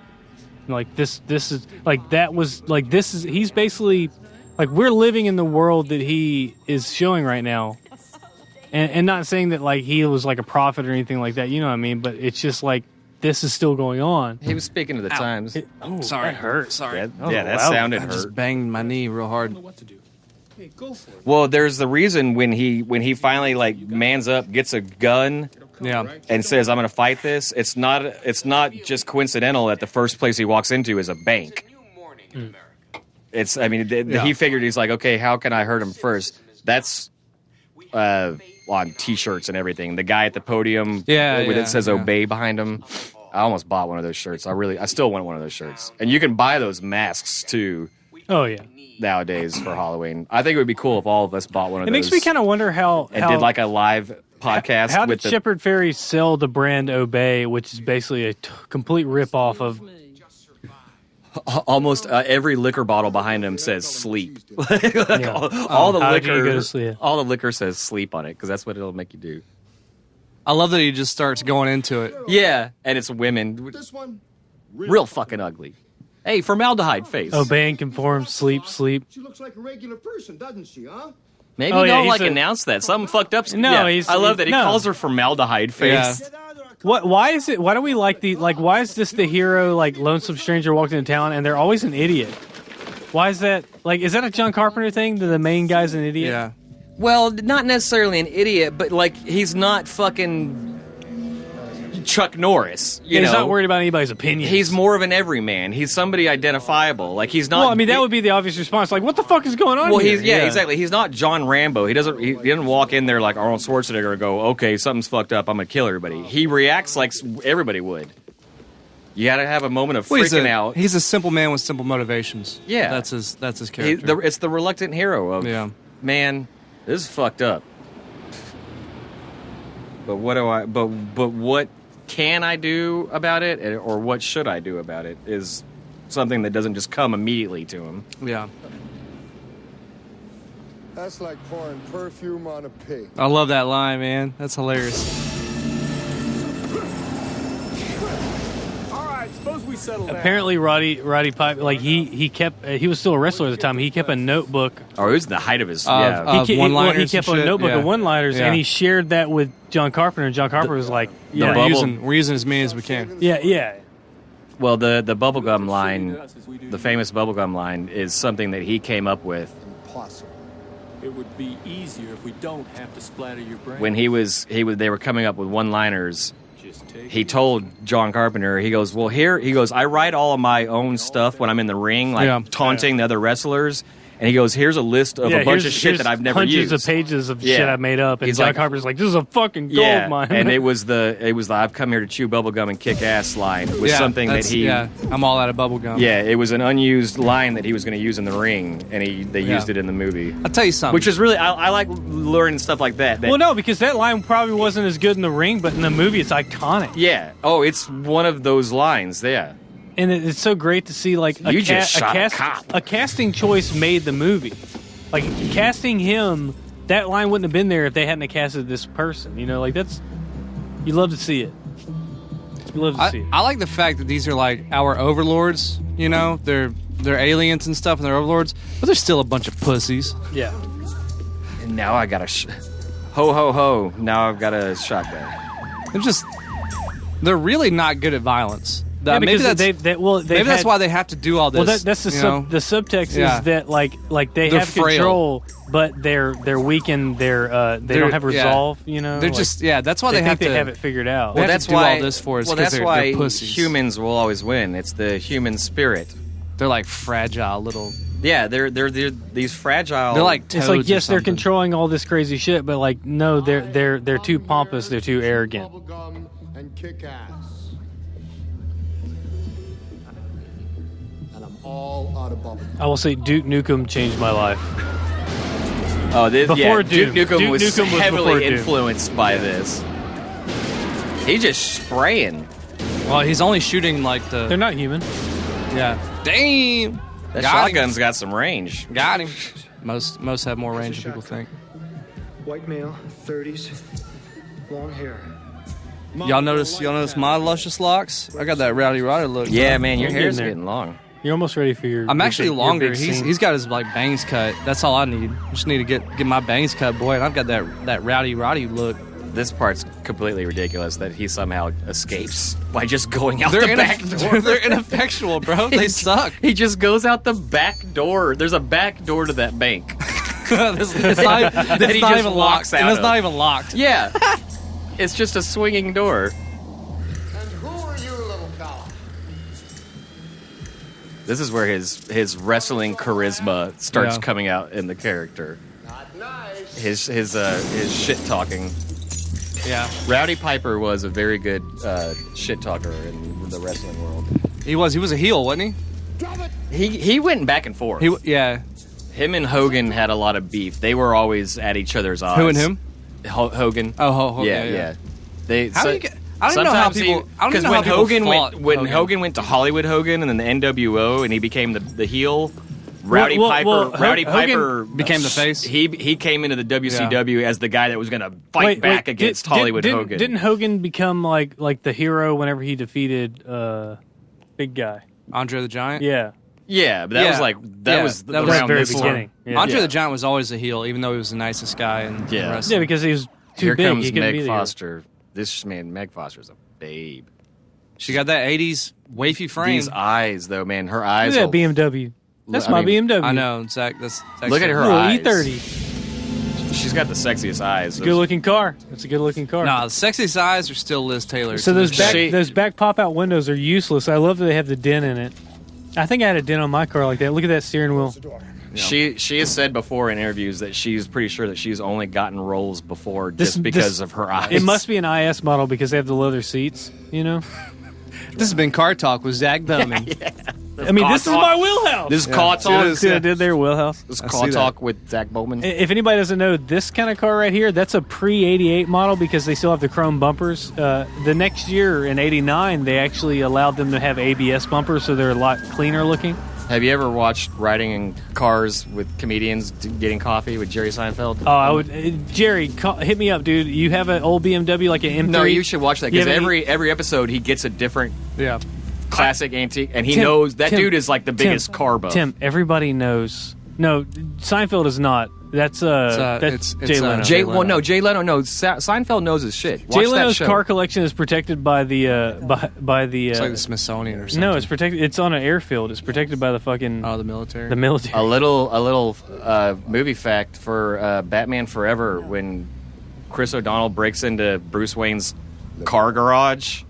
Like this is like that was like this is he's basically like we're living in the world that he is showing right now, and not saying that like he was like a prophet or anything like that. You know what I mean? But it's just like this is still going on. he was speaking to the times. Sorry, that hurt. Sorry, That wow. sounded I hurt. just banged my knee real hard. Well, there's the reason when he finally like mans up, gets a gun, Yeah, and says, "I'm going to fight this." It's not just coincidental that the first place he walks into is a bank. It's he figured he's like, okay, how can I hurt him first? That's on T-shirts and everything. The guy at the podium, Yeah, with yeah, it says yeah. "obey" behind him. I almost bought one of those shirts. I still want one of those shirts. And you can buy those masks too. Oh yeah. Nowadays for Halloween, I think it would be cool if all of us bought one of those. It makes me kind of wonder how did like a live podcast. How with did Shepard Fairey sell the brand Obey, which is basically a complete ripoff of? Almost every liquor bottle behind him says "sleep." all the How liquor, do you go to sleep? all the liquor says "sleep" on it because that's what it'll make you do. I love that he just starts going into it. Yeah, and it's women, This one, real fucking ugly. Hey, formaldehyde face. Obeying, conform, sleep. she looks like a regular person, doesn't she, huh? Maybe Oh, yeah, don't he's like a- announce that. Something fucked up. No, yeah, I love that he no. calls her formaldehyde face. Yeah. What? Why is it? Why do we like the like? Why is this the hero? Like lonesome stranger walked into town, and they're always an idiot. Why is that? Like, is that a John Carpenter thing? That the main guy's an idiot? Yeah. Well, not necessarily an idiot, but like he's not fucking Chuck Norris. You He's know? not worried about anybody's opinion. He's more of an everyman. He's somebody identifiable. Like he's not. Well, I mean, that would be the obvious response. Like, what the fuck is going on Well, here? exactly. He's not John Rambo. He doesn't walk in there like Arnold Schwarzenegger and go, "Okay, something's fucked up. I'm gonna kill everybody." He reacts like everybody would. You got to have a moment of freaking out. He's a simple man with simple motivations. Yeah. That's his character. It's the reluctant hero of man. This is fucked up. But what do I? But what can I do about it, or what should I do about it? Is something that doesn't just come immediately to him. Yeah. That's like pouring perfume on a pig. I love that line, man. That's hilarious. All right, suppose we settle down. Apparently, Roddy Pipe, like he was still a wrestler at the time. He kept a notebook. Or it was the height of his. One-liners He kept and a shit, notebook yeah. of one-liners, Yeah. and he shared that with John Carpenter. And John Carpenter was like, "Yeah, We're using as many as we can. yeah." Well, the bubblegum line, the famous bubblegum line, is something that he came up with Impossible. It would be easier if we don't have to splatter your brain. when they were coming up with one-liners. Just take He told John Carpenter, he goes, I write all of my own stuff when I'm in the ring, like taunting the other wrestlers. And he goes, here's a list of a bunch of shit that I've never used. Hundreds of pages of shit I've made up. And He's John like- Carpenter's like, this is a fucking gold mine. And it was the I've come here to chew bubblegum and kick ass line was something that he I'm all out of bubble gum. Yeah, it was an unused line that he was going to use in the ring, and they used it in the movie. I'll tell you something. Which is really I like learning stuff like that. well, no, because that line probably wasn't as good in the ring, but in the movie, it's iconic. Yeah. Oh, it's one of those lines. Yeah. And it's so great to see like You just shot a cop. a casting choice made the movie. Like casting him, that line wouldn't have been there if they hadn't have casted this person. You know, like that's you love to see it. You love to see it. I like the fact that these are like our overlords. You know, they're aliens and stuff, and they're overlords, but they're still a bunch of pussies. Yeah. And now I got ho ho ho. Now I've got a shotgun. They're really not good at violence. Yeah, maybe because that's maybe that's why they have to do all this. Well, that's the the subtext is that like they They're have frail. control, but they're weak and they don't have resolve. You know, they're like, just that's why they have think to they have it figured out. Well, that's to do why all this for us. Well, 'cause that's they're why pussies. humans will always win. It's the human spirit. They're like fragile little. Yeah, they're these fragile. They're like It's toads like or yes, they're something. controlling all this crazy shit, but like no, they're too pompous, they're too arrogant. Bubblegum and kick ass. And I'm all out of bubblegum. I will say Duke Nukem changed my life. Oh, this, Before Duke Doom. Nukem Duke was Nukem was before heavily Doom. influenced by this. He's just spraying. Well, he's only shooting like the. They're not human. Yeah. Damn. That Got shotgun's got some range. him. Got him. Most have more range than people think. White male, 30s, long hair. Y'all notice my luscious locks? I got that Rowdy Rodder look. Yeah, bro. man, your I'm hair's getting there. getting long. You're almost ready for your. I'm actually your longer. big He's scene. got his like bangs cut. That's all I need. Just need to get my bangs cut, boy. And I've got that Rowdy Roddy look. This part's completely ridiculous that he somehow escapes by just going out They're the back door. They're ineffectual, bro. They suck. He just goes out the back door. There's a back door to that bank. It's not That he not just even walks locked. out And it's of. not even locked. Yeah. It's just a swinging door. And who are you, little cow? This is where his wrestling charisma starts Yeah. coming out in the character. Not nice. His shit talking. Yeah. Rowdy Piper was a very good shit talker in the wrestling world. He was a heel, wasn't He went back and forth. Yeah. Him and Hogan had a lot of beef. They were always at each other's eyes. Who and him? Hogan. Oh, Hogan. Yeah. They. How do you get? I don't know how people. Because when Hogan went to Hollywood Hogan and then the NWO and he became the heel. Rowdy Piper became the face. He came into the WCW as the guy that was going to fight back against Hollywood Hogan. Didn't Hogan become like the hero whenever he defeated big guy Andre the Giant? Yeah. Yeah, but that was the very beginning. Yeah. Andre the Giant was always a heel, even though he was the nicest guy in wrestling. Yeah, because he was too Here big. comes he couldn't be Meg the Foster. Meg Foster's a babe. She got that 80s wafy frame. These eyes, though, man, her eyes. Look at that BMW. That's my BMW. I know, Zach. That's look at her eyes. E30. She's got the sexiest eyes. Good looking car. It's a good looking car. Nah, the sexiest eyes are still Liz Taylor. So those back pop out windows are useless. I love that they have the dent in it. I think I had a dent on my car like that. Look at that steering wheel. She has said before in interviews that she's pretty sure that she's only gotten roles before just because of her eyes. It must be an IS model because they have the leather seats, you know? This has been Car Talk with Zach Bowman. I mean, this is my wheelhouse. This is Car Talk. See what I did there, wheelhouse? This is Car Talk with Zach Bowman. If anybody doesn't know, this kind of car right here, that's a pre-88 model because they still have the chrome bumpers. The next year, in 89, they actually allowed them to have ABS bumpers, so they're a lot cleaner looking. Have you ever watched riding in cars with comedians getting coffee with Jerry Seinfeld? Oh, I would. Jerry, hit me up, dude. You have an old BMW like an M3? No, you should watch that because every episode he gets a different classic antique, and he knows that dude is like the biggest car buff. Tim, everybody knows. No, Seinfeld is not. That's Jay Leno. Jay Leno. No, Seinfeld knows his shit. Watch Jay Leno's that show. car collection is protected by the by the. It's like the Smithsonian or something. No, it's protected. It's on an airfield. It's protected by the fucking. Oh, the military. The military. A little movie fact for Batman Forever when Chris O'Donnell breaks into Bruce Wayne's car garage.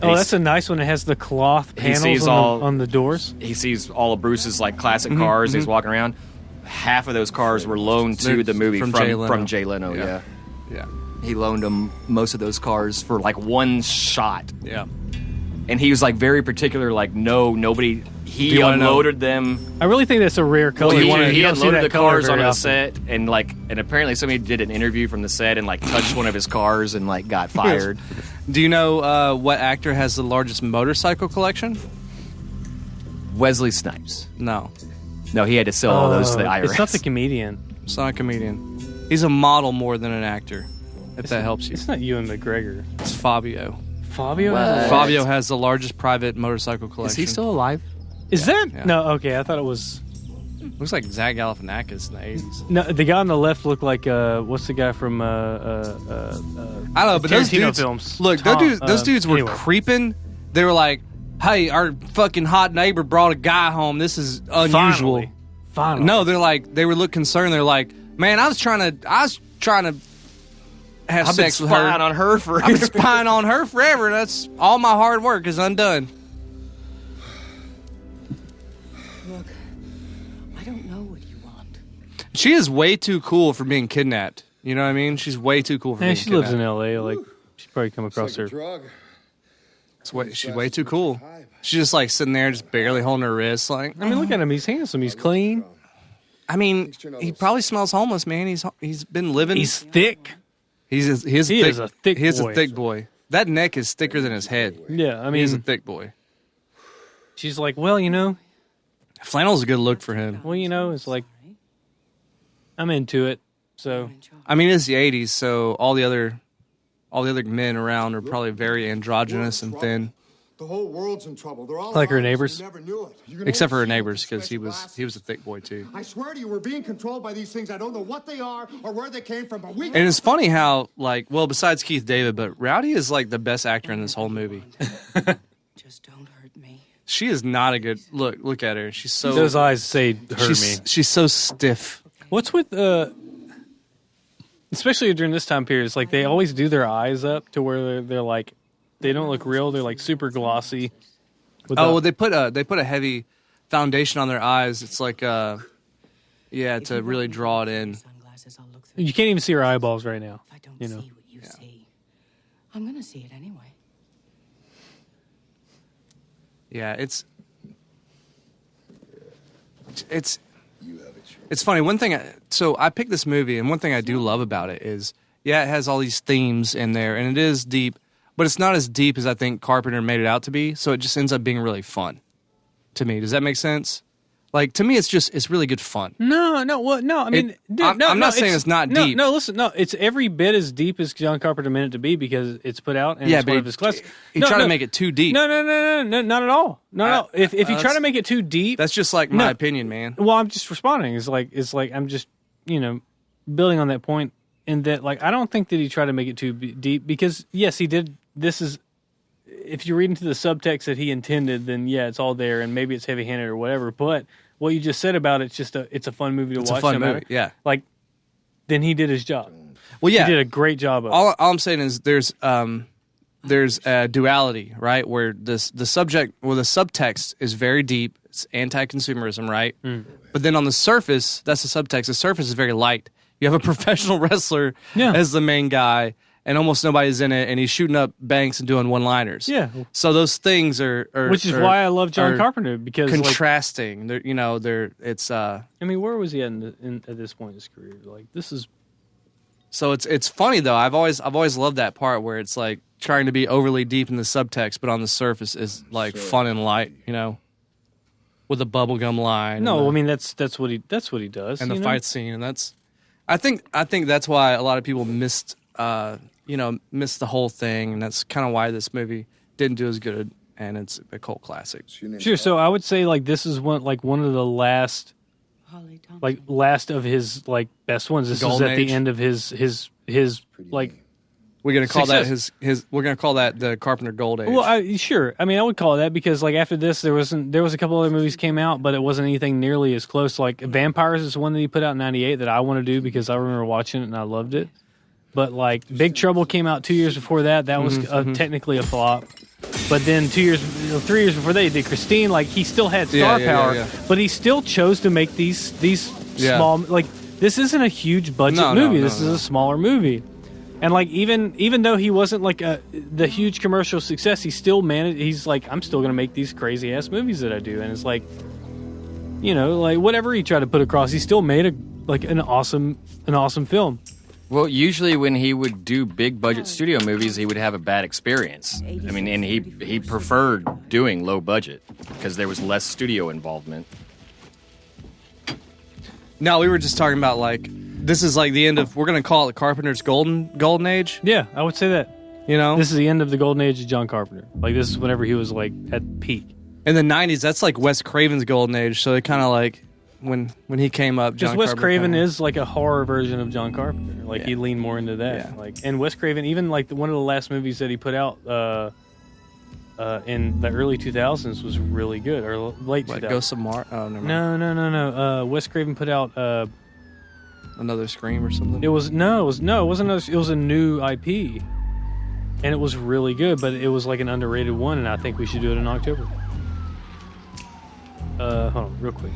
Oh, that's a nice one. It has the cloth panels on the doors. He sees all of Bruce's like classic cars. He's walking around. Half of those cars were loaned to the movie from Jay Leno. Yeah. He loaned him most of those cars for like one shot. Yeah. And he was like very particular. Like nobody. He unloaded them. I really think that's a rare color. He unloaded the cars on the set, and apparently somebody did an interview from the set and like touched one of his cars and like got fired. Do you know what actor has the largest motorcycle collection? Wesley Snipes. No, he had to sell all those to the IRS. It's not the comedian. It's not a comedian. He's a model more than an actor. If that helps you. It's not Ewan McGregor. It's Fabio. Fabio. Fabio has the largest private motorcycle collection. Is he still alive? Is that? Yeah. No, okay. I thought it was. Looks like Zach Galifianakis in the 80s. No, the guy on the left looked like what's the guy from I don't know, but those Tarantino dudes, films. Look, those dudes were creeping. They were like, "Hey, our fucking hot neighbor brought a guy home. This is unusual." Finally. No, they were look concerned. They're like, "Man, I was trying to have sex with her. I've been spying on her forever. That's all my hard work is undone." Look, I don't know what you want. She is way too cool for being kidnapped. You know what I mean? She's way too cool for being kidnapped. She lives in L.A. Like, she's probably come across her. She's way too cool. She's just like sitting there, just barely holding her wrist. Like, I mean, look at him. He's handsome. He's clean. I mean, he probably smells homeless, man. He's been living. He's thick. He is a thick boy. That neck is thicker than his head. Yeah, I mean, he's a thick boy. She's like, well, you know, flannel's a good look for him. Well, you know, it's like I'm into it. So, I mean, it's the '80s, so all the other men around are probably very androgynous and thin. The whole world's in trouble. They're all like her neighbors, except for her neighbors, because he was a thick boy too. I swear to you, we're being controlled by these things. I don't know what they are or where they came from, but we. And it's funny how, like, well, besides Keith David, but Rowdy is like the best actor in this whole movie. Just don't hurt me. She is not a good look. Look at her. She's so. Those eyes say hurt me. She's so stiff. What's with especially during this time period? It's like they always do their eyes up to where they're like. They don't look real. They're like super glossy. Well, they put a heavy foundation on their eyes. It's like to really draw it in. You can't even see her eyeballs right now. You know. I'm gonna see it anyway. Yeah, it's funny. One thing, so I picked this movie, and one thing I do love about it is, yeah, it has all these themes in there, and it is deep, but it's not as deep as I think Carpenter made it out to be. So it just ends up being really fun to me. Does that make sense? Like, to me, it's really good fun. No. I mean, I'm not saying it's not deep. No, listen, it's every bit as deep as John Carpenter meant it to be because it's put out and it's one of his classics. He tried to make it too deep. No, not at all. No. If you try to make it too deep, that's just like my opinion, man. Well, I'm just responding. It's like I'm just building on that point in that like I don't think that he tried to make it too deep because yes, he did. This is. If you read into the subtext that he intended, then yeah, it's all there, and maybe it's heavy-handed or whatever. But what you just said about it's a fun movie to watch. It's a fun movie, yeah. Like, then he did his job. Well, yeah, he did a great job of it. All I'm saying is there's a duality, right? Where the subtext is very deep. It's anti-consumerism, right? But then on the surface, that's the subtext. The surface is very light. You have a professional wrestler as the main guy. And almost nobody's in it, and he's shooting up banks and doing one-liners. Yeah. So those things are which is why I love John Carpenter because contrasting. They're it's. I mean, where was he at at this point in his career? Like this is. So it's funny though. I've always loved that part where it's like trying to be overly deep in the subtext, but on the surface is like fun and light. With a bubblegum line. No, I mean that's what he does. And the fight scene, and that's. I think that's why a lot of people missed the whole thing, and that's kind of why this movie didn't do as good, and it's a cult classic. Sure. So I would say like this is one of the last of his like best ones. This is at the end of his like. We're gonna call that We're gonna call that the Carpenter Gold Age. Well, sure. I mean, I would call it that because like after this, there was a couple other movies came out, but it wasn't anything nearly as close. Like Vampires is one that he put out in '98 that I want to do because I remember watching it and I loved it. But like Big Trouble came out 2 years before that. That was technically a flop. But then 3 years before that, he did Christine. Like he still had star power, but he still chose to make these small. Like this isn't a huge budget movie. This is a smaller movie. And like even though he wasn't like the huge commercial success, he still managed. He's like, I'm still gonna make these crazy ass movies that I do. And it's like, like whatever he tried to put across, he still made an awesome film. Well, usually when he would do big budget studio movies, he would have a bad experience. I mean, and he preferred doing low budget because there was less studio involvement. No, we were just talking about like this is like the end of. We're gonna call it Carpenter's golden age. Yeah, I would say that. This is the end of the golden age of John Carpenter. Like this is whenever he was like at peak. In the '90s, that's like Wes Craven's golden age. So it kind of like. When he came up, because Wes Craven is like a horror version of John Carpenter. Like he leaned more into that. Yeah. Like and Wes Craven, even like one of the last movies that he put out in the early 2000s was really good, or late 2000s. Ghost of Mars? Oh, never mind. No. Wes Craven put out another Scream or something. It wasn't. It was a new IP, and it was really good. But it was like an underrated one, and I think we should do it in October. Hold on, real quick.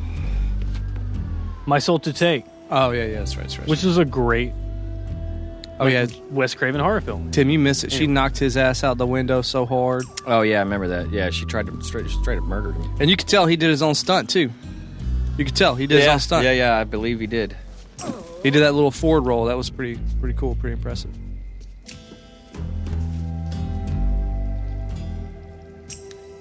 My Soul to Take. Oh, yeah, that's right. Which was a great Wes Craven horror film. Tim, you missed it. Anyway. She knocked his ass out the window so hard. Oh, yeah, I remember that. Yeah, she tried to straight up murder him. And you could tell he did his own stunt, too. You could tell he did his own stunt. Yeah, I believe he did. He did that little forward roll. That was pretty cool, pretty impressive.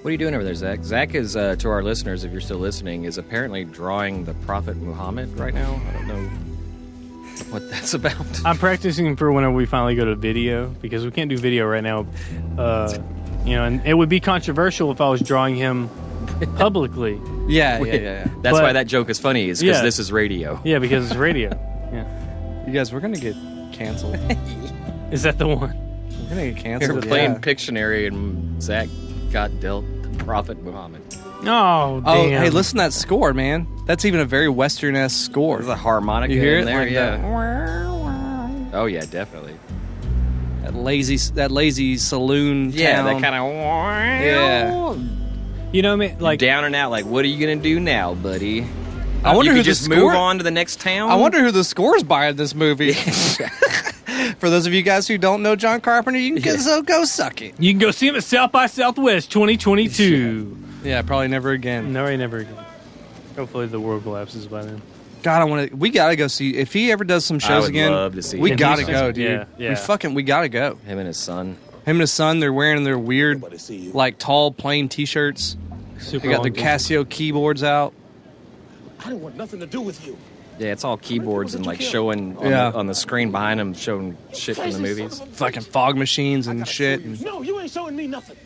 What are you doing over there, Zach? Zach is, to our listeners, if you're still listening, is apparently drawing the Prophet Muhammad right now. I don't know what that's about. I'm practicing for whenever we finally go to video, because we can't do video right now. And it would be controversial if I was drawing him publicly. Yeah. That's why that joke is funny, is because this is radio. Yeah, because it's radio. Yeah. You guys, we're going to get canceled. Is that the one? We're going to get canceled. We're playing Pictionary, and Zach got dealt the Prophet Muhammad. Oh, damn. Oh, hey, listen to that score, man. That's even a very Western-esque score. There's a harmonica you hear in there, like yeah. Oh, yeah, definitely. That lazy saloon town. Yeah, that kind of... Yeah. You know what I mean? Like, down and out, like, what are you going to do now, buddy? I wonder you who just move on to the next town? I wonder who the score's by in this movie. For those of you guys who don't know John Carpenter, you can go suck it. You can go see him at South by Southwest 2022. Yeah, probably never again. No, never again. Hopefully the world collapses by then. God, we gotta go see if he ever does some shows again. Love to see we him. gotta go, dude. Yeah. We gotta go. Him and his son. They're wearing their weird, like tall, plain T-shirts. They got their Casio keyboards out. I don't want nothing to do with you. Yeah, it's all keyboards and like showing on the screen behind them, showing shit from the movies. Fucking fog machines and shit. No, you ain't showing me nothing.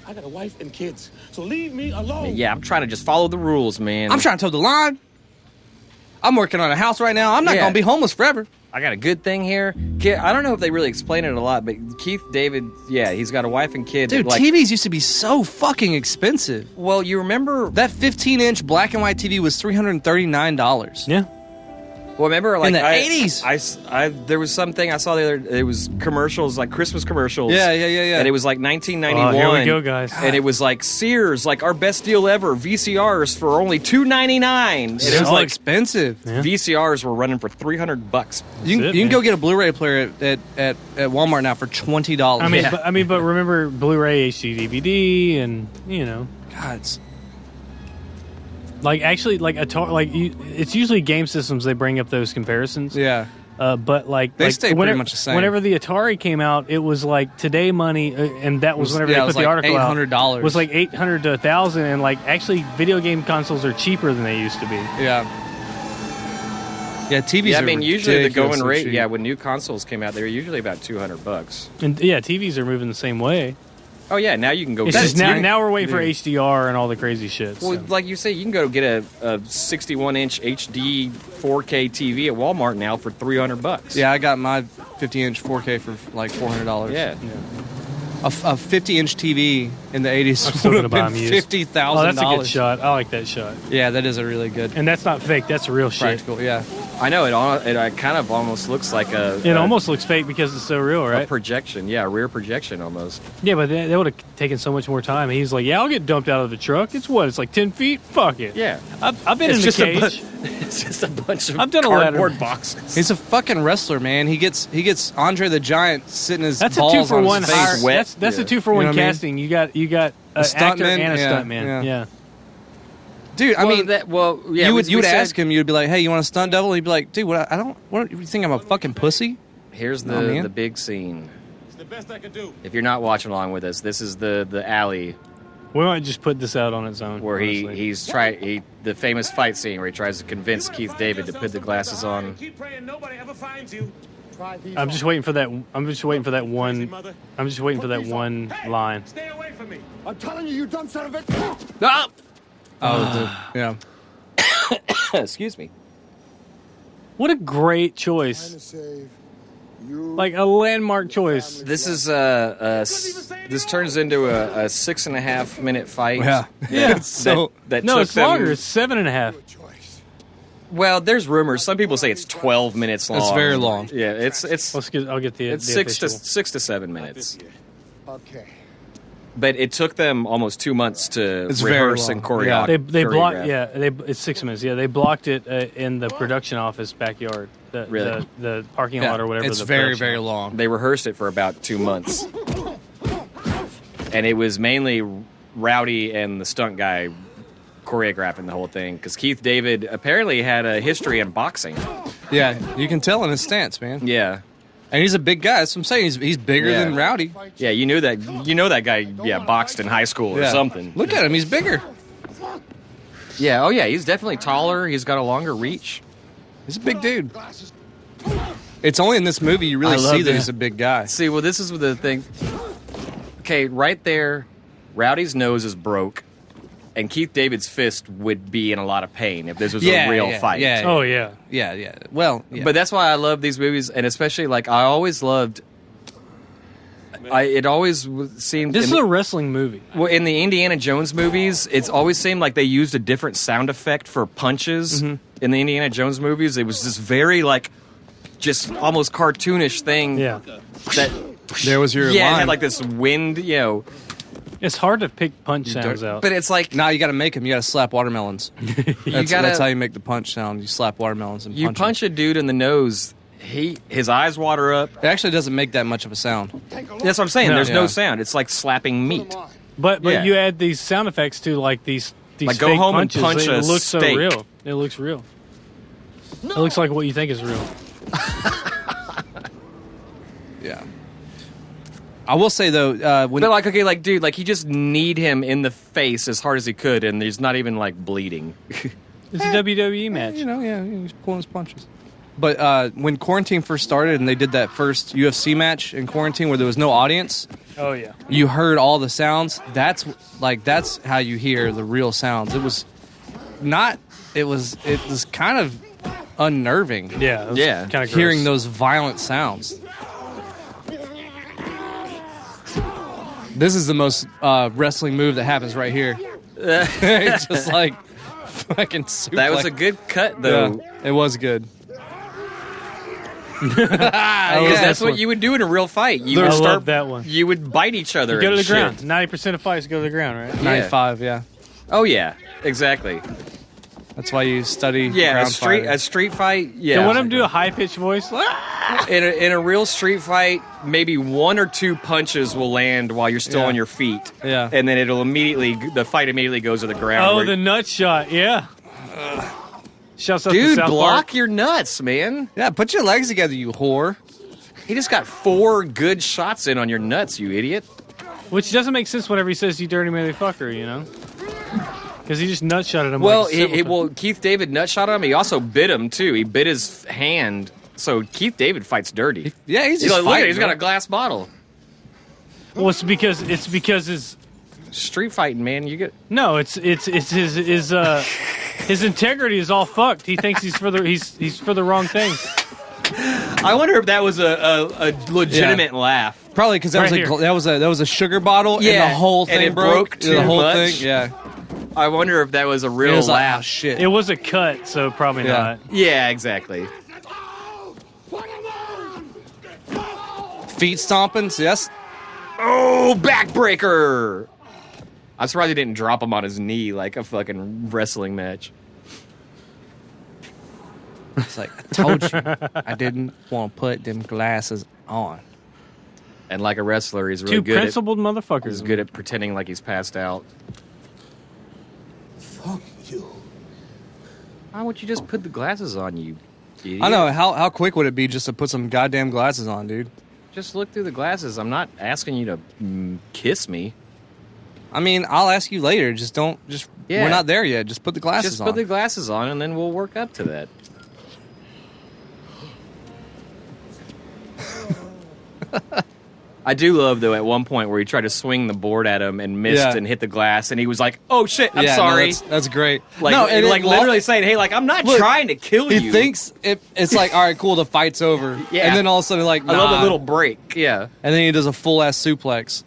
I got a wife and kids, so leave me alone. Yeah, I'm trying to just follow the rules, man. I'm trying to toe the line. I'm working on a house right now. I'm not gonna be homeless forever. I got a good thing here. I don't know if they really explain it a lot, but Keith David, he's got a wife and kid. Dude, TVs used to be so fucking expensive. Well, you remember that 15-inch black and white TV was $339. Yeah. Well, remember, like in the 80s, there was something I saw the other. It was commercials, like Christmas commercials. Yeah. And it was like 1991. Here we go, guys. And it was like Sears, like our best deal ever. VCRs for only $2.99. It was like expensive. Yeah. VCRs were running for $300. You can go get a Blu-ray player at Walmart now for $20. I mean, but remember Blu-ray, HD, DVD, and God. It's like actually, like it's usually game systems they bring up those comparisons. Yeah. But they stay pretty much the same. Whenever the Atari came out, it was like today money, and that was whenever they put the article out. $800 was like $800 to $1,000, and like actually, video game consoles are cheaper than they used to be. Yeah. Yeah, TVs. Yeah, I mean, usually the going rate. Cheap. Yeah, when new consoles came out, they were usually about $200. And yeah, TVs are moving the same way. Oh yeah, now you can go. It's just now we're waiting for HDR and all the crazy shit. Well, like you say, you can go get a 61-inch HD 4K TV at Walmart now for $300. Yeah, I got my 50-inch 4K for like $400. Yeah. A 50-inch TV in the 80s would have been $50,000. Oh, that's a good shot. I like that shot. Yeah, that is a really good. And that's not fake. That's real shit. Practical, yeah. I know it kind of almost looks like It almost looks fake because it's so real, right? A projection, yeah, a rear projection almost. Yeah, but that would have taken so much more time. He's like, "Yeah, I'll get dumped out of the truck. It's like 10 feet. Fuck it. Yeah, I've been in the cage. It's just a bunch of I've done cardboard boxes. He's a fucking wrestler, man. He gets Andre the Giant sitting his that's balls a 2-for-1 on his face. hire. That's a 2-for-1 casting. You got an actor and a stuntman. Yeah. Dude, I mean, you would ask him. You'd be like, "Hey, you want a stunt double?" He'd be like, "Dude, what? I don't. What? You think I'm a fucking pussy?" Here's the big scene. It's the best I could do. If you're not watching along with us, this is the alley. We might just put this out on its own. Where the famous fight scene where he tries to convince Keith David to put the glasses on. Keep praying nobody ever finds you. I'm just waiting for that. I'm just waiting for that one. I'm just waiting for that one line. Stay away from me. I'm telling you, you dumb son of a. Ah! Yeah. Excuse me. What a great choice! Like a landmark choice. This is this turns into a 6.5 minute fight. Yeah. It's longer. It's 7.5. Well, there's rumors. Some people say it's 12 minutes long. It's very long. Yeah, it's. I'll get the. It's the 6 to 7 minutes. Okay. But it took them almost 2 months to It's rehearse very and long. choreograph. They blocked. Yeah, it's 6 minutes. Yeah, they blocked it in the production office backyard. The parking lot or whatever. It's the very, very long. They rehearsed it for about 2 months, and it was mainly Rowdy and the stunt guy choreographing the whole thing because Keith David apparently had a history in boxing. Yeah, you can tell in his stance, man. Yeah. And he's a big guy. That's what I'm saying. He's bigger than Rowdy. Yeah, you know that guy. Yeah, boxed in high school or something. Look at him. He's bigger. Yeah. Oh yeah. He's definitely taller. He's got a longer reach. He's a big dude. It's only in this movie you really see that he's a big guy. See, well, this is the thing. Okay, right there, Rowdy's nose is broke, and Keith David's fist would be in a lotot of pain if this was a real fight. Yeah. Oh yeah. Yeah. Well, but that's why I love these movies, and especially like I always loved. It always seemed this is a wrestling movie. Well, in the Indiana Jones movies, it's always seemed like they used a different sound effect for punches. In the Indiana Jones movies, it was this very just almost cartoonish thing. Yeah. That there was your line. It line. had like this wind, It's hard to pick punch sounds out. But it's like... Nah, you got to make them. You got to slap watermelons. That's how you make the punch sound. You slap watermelons and punch a dude in the nose, his eyes water up. It actually doesn't make that much of a sound. That's what I'm saying. There's no sound. It's like slapping meat. But you add these sound effects to like these like fake go home punches. and punch It a looks steak. so real. It looks real. It looks like what you think is real. Yeah. I will say though, when they're like, okay, like dude, like he just kneed him in the face as hard as he could, and he's not even like bleeding. It's a WWE match. You know, yeah, he's pulling his punches. But when quarantine first started and they did that first UFC match in quarantine where there was no audience, oh yeah, you heard all the sounds. That's how you hear the real sounds. It was kind of unnerving. Yeah, kind of hearing those violent sounds. This is the most wrestling move that happens right here. It's just like fucking suplex. That was a good cut, though. Yeah, it was good. That's what you would do in a real fight. You would love that one. You would bite each other. You go to the shit. ground. 90% of fights go to the ground, right? 95, yeah. Oh yeah, exactly. That's why you study. Yeah, ground a street fight. Yeah. Can one of them do a high pitched voice? In a real street fight, maybe 1 or 2 punches will land while you're still on your feet. Yeah, and then the fight immediately goes to the ground. Oh, the nut shot. Yeah. Shouts out Dude, to South block Park. your nuts, man. Yeah, put your legs together, you whore. He just got 4 good shots in on your nuts, you idiot. Which doesn't make sense whenever he says you dirty motherfucker, you know? Because he just nut shot at him. Well, like Keith David nut shot him. He also bit him too. He bit his hand. So Keith David fights dirty. He's just like, look at fighting, it, he's got a glass bottle. Well, it's because his street fighting, man. You get it's his integrity is all fucked. He thinks he's for the wrong thing. I wonder if that was a legitimate laugh. Probably because that was a sugar bottle and the whole thing and it broke too the whole much. thing. Yeah. I wonder if that was a real laugh. Like, oh, shit. It was a cut, so probably not. Yeah, exactly. Feet stomping, yes. Oh, backbreaker! I'm surprised he didn't drop him on his knee like a fucking wrestling match. It's like, I told you, I didn't want to put them glasses on. And like a wrestler, he's really Two good principled motherfuckers. He's good at pretending like he's passed out. Fuck you. Why would you just put the glasses on, you idiot? I know. How quick would it be just to put some goddamn glasses on, dude? Just look through the glasses. I'm not asking you to kiss me. I mean, I'll ask you later. Just don't. Yeah. We're not there yet. Just put the glasses Just on. put the glasses on, and then we'll work up to that. I do love, though, at one point where he tried to swing the board at him and missed and hit the glass, and he was like, oh, shit, I'm sorry. No, that's great. Like, no, and literally saying, hey, like, I'm not trying to kill you. He thinks it's like, all right, cool, the fight's over. Yeah. And then all of a sudden, like, I love a little break. Yeah. And then he does a full-ass suplex.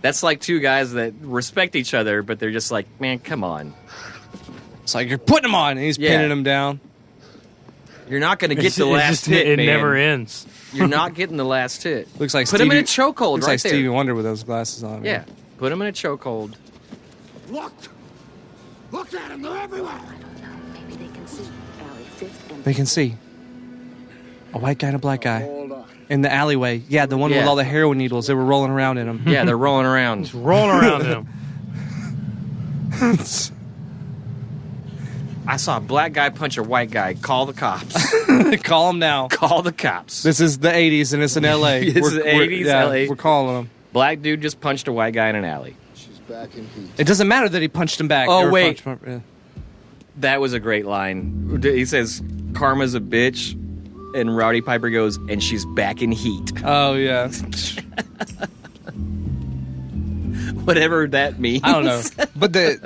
That's like two guys that respect each other, but they're just like, man, come on. It's like, you're putting him on, and he's pinning him down. You're not going to get the last hit, It man. never ends. You're not getting the last hit. Looks like Put him in a chokehold Looks right like there. Stevie Wonder with those glasses on. Yeah. Put him in a chokehold. Look! Look at them, they're everywhere! Maybe they can see. Alley, fifth and They can see. A white guy and a black guy. Hold on. In the alleyway. Yeah, the one with all the heroin needles. They were rolling around in them. Yeah, they're rolling around. Just rolling around him. I saw a black guy punch a white guy. Call the cops. Call them now. Call the cops. This is the 80s and it's in LA. This is the 80s, LA. We're calling them. Black dude just punched a white guy in an alley. She's back in heat. It doesn't matter that he punched him back. Oh, Or wait. punched him- That was a great line. He says, karma's a bitch. And Rowdy Piper goes, and she's back in heat. Oh, yeah. Whatever that means. I don't know. But the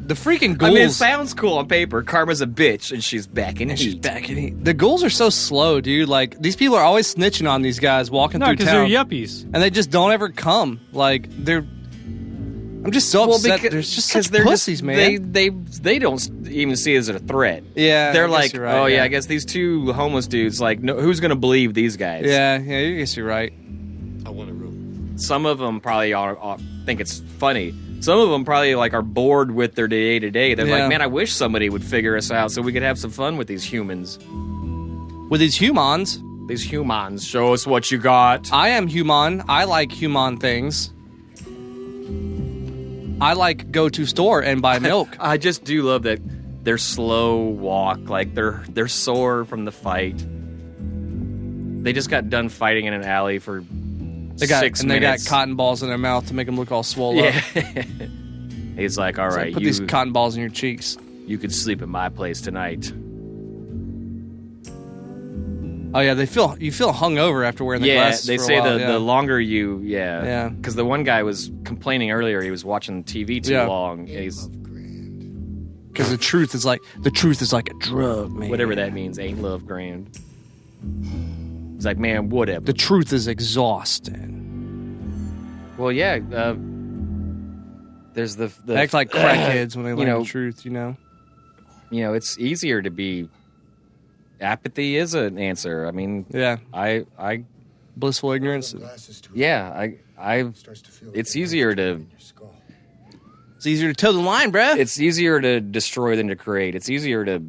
freaking ghouls. I mean, it sounds cool on paper. Karma's a bitch, and she's back in heat. She's back in heat. The ghouls are so slow, dude. Like, these people are always snitching on these guys walking No, through because town. they're yuppies. And they just don't ever come. Like, they're... I'm just so upset. They're just such pussies, man. They don't even see it as a threat. Yeah, They're I guess like, you're right, oh yeah, yeah. I guess these two homeless dudes. Like, no, who's gonna believe these guys? Yeah, I guess you're right. I want a room. Some of them probably are think it's funny. Some of them probably like are bored with their day to day. They're Yeah. like, man, I wish somebody would figure us out so we could have some fun with these humans. with these humans. These humans, show us what you got. I am human. I like human things. I like go to store and buy milk. I just do love that their slow walk, like they're sore from the fight. They just got done fighting in an alley for 6 minutes. And they got cotton balls in their mouth to make them look all swollen up. He's like, all right, put these cotton balls in your cheeks. You could sleep at my place tonight. Oh yeah, you feel hungover after wearing the glasses. They for a say while, the longer you, yeah. Because the one guy was complaining earlier, he was watching TV too long. Because the truth is like a drug, man. Whatever that means, ain't love grand. He's like, man, whatever. The truth is exhausting. Well, yeah. There's the they act like crackheads when they learn the truth. You know, it's easier to be. Apathy is an answer. I mean, yeah. I blissful ignorance. Yeah, it's easier to. It's easier to toe the line, bruh. It's easier to destroy than to create. It's easier to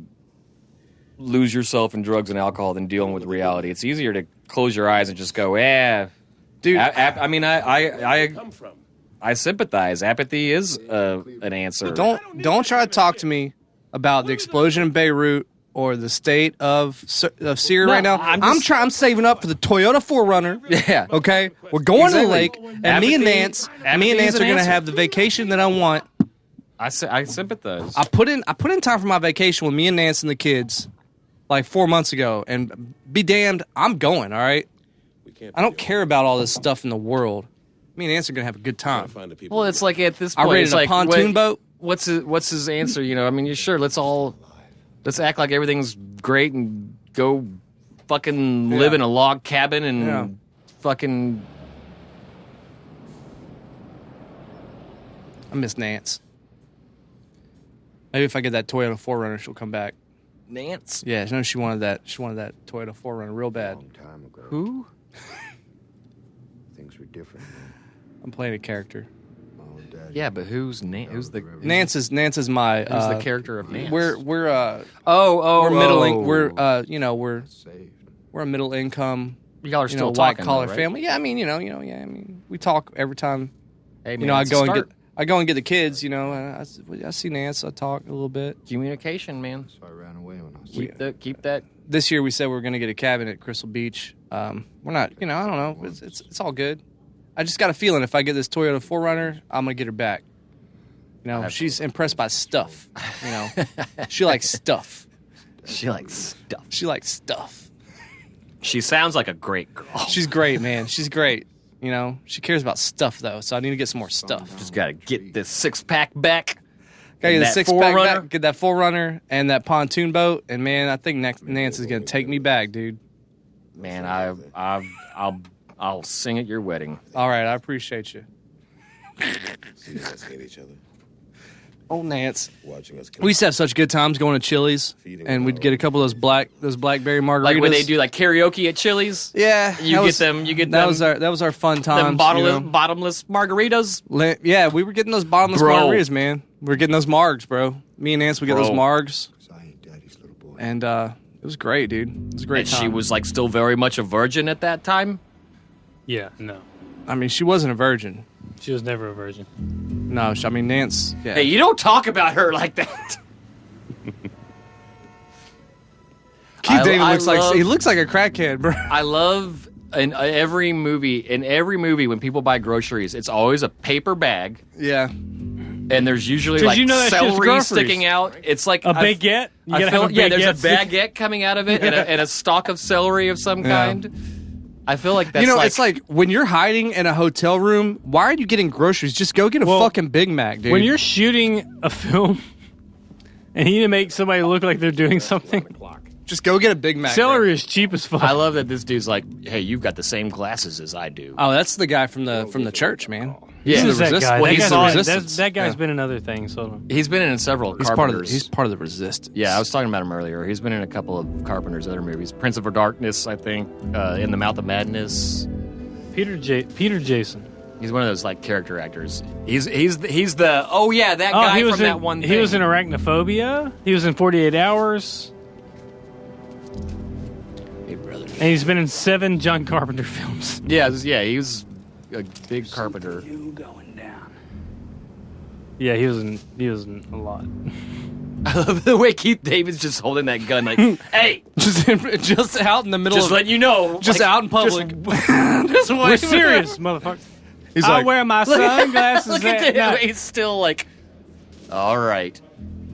lose yourself in drugs and alcohol than dealing with reality. It's easier to close your eyes and just go, dude. I mean, I sympathize. Apathy is an answer. Don't try to talk to me about the explosion in Beirut or the state of Syria right now. I'm saving up for the Toyota 4Runner. Yeah. Okay? We're going to the lake, and me and Nance are going to have the vacation that I want. I sympathize. I put in time for my vacation with me and Nance and the kids like 4 months ago, and be damned, I'm going, all right? I don't care about all this stuff in the world. Me and Nance are going to have a good time. Well, it's like at this point, I rented a pontoon boat. What's his answer? I mean, sure, let's act like everything's great and go fucking live in a log cabin and fucking. I miss Nance. Maybe if I get that Toyota 4Runner, she'll come back. Nance? Yeah, no, she wanted that. She wanted that Toyota 4Runner real bad. Who? Things were different. I'm playing a character. Yeah, but who's Nance? Who's the Nance is my. Who's the character of Nance? We're middling. We're we're a middle income. Y'all are still white talking, collar though, right? family. Yeah, I mean, I mean, we talk every time. Hey, man, I go and get the kids. I see Nance. I talk a little bit. Communication, man. So I ran away when I was keep that. This year we said we were going to get a cabin at Crystal Beach. We're not. I don't know. It's all good. I just got a feeling if I get this Toyota 4Runner, I'm going to get her back. She's impressed by stuff. She likes stuff. She likes stuff. She likes stuff. She sounds like a great girl. She's great, man. She's great. She cares about stuff, though, so I need to get some more stuff. Just got to get this six-pack back. Got to get the 6-pack back, get that 4Runner, and that pontoon boat, and, man, I think Nance is going to take me back, dude. Man, I'll sing at your wedding. All right, I appreciate you. See you guys hate each other. Oh, Nance. Watching us. We used to have such good times going to Chili's, and we'd get a couple of those blackberry margaritas. Like when they do like karaoke at Chili's. Yeah, you get them. That was our fun time. Bottomless margaritas. Yeah, we were getting those bottomless margaritas, man. We were getting those margs, bro. Me and Nance would get those margs, and it was great, dude. It was a great time. She was like still very much a virgin at that time. Yeah, no. I mean, she wasn't a virgin. She was never a virgin. No, I mean, Nance. Yeah. Hey, you don't talk about her like that. Keith David looks like a crackhead, bro. I love in every movie when people buy groceries, it's always a paper bag. Yeah. And there's usually like celery sticking out. It's like a baguette. There's a baguette coming out of it and a stalk of celery of some kind. I feel like that's it's like when you're hiding in a hotel room, why are you getting groceries? Just go get a fucking Big Mac, dude. When you're shooting a film and you need to make somebody look like they're doing something, just go get a Big Mac. Celery is cheap as fuck. I love that this dude's like, hey, you've got the same glasses as I do. Oh, that's the guy from the church, man. Yeah, he's that guy. Resistance. That guy's been in other things. So. He's been in several Carpenters. He's part of the Resistance. Yeah, I was talking about him earlier. He's been in a couple of Carpenter's other movies. Prince of Darkness, I think. In the Mouth of Madness. Peter Jason. He's one of those like character actors. He's the that guy from that one thing. He was in Arachnophobia. He was in 48 Hours. And he's been in 7 John Carpenter films. Yeah, he was a big Carpenter. Yeah, he was in a lot. I love the way Keith David's just holding that gun, like, hey, just out in the middle just of letting you know, just like, out in public. Just We're serious, motherfucker. He's I like, wear my sunglasses. Look at at him. night. He's still like, all right,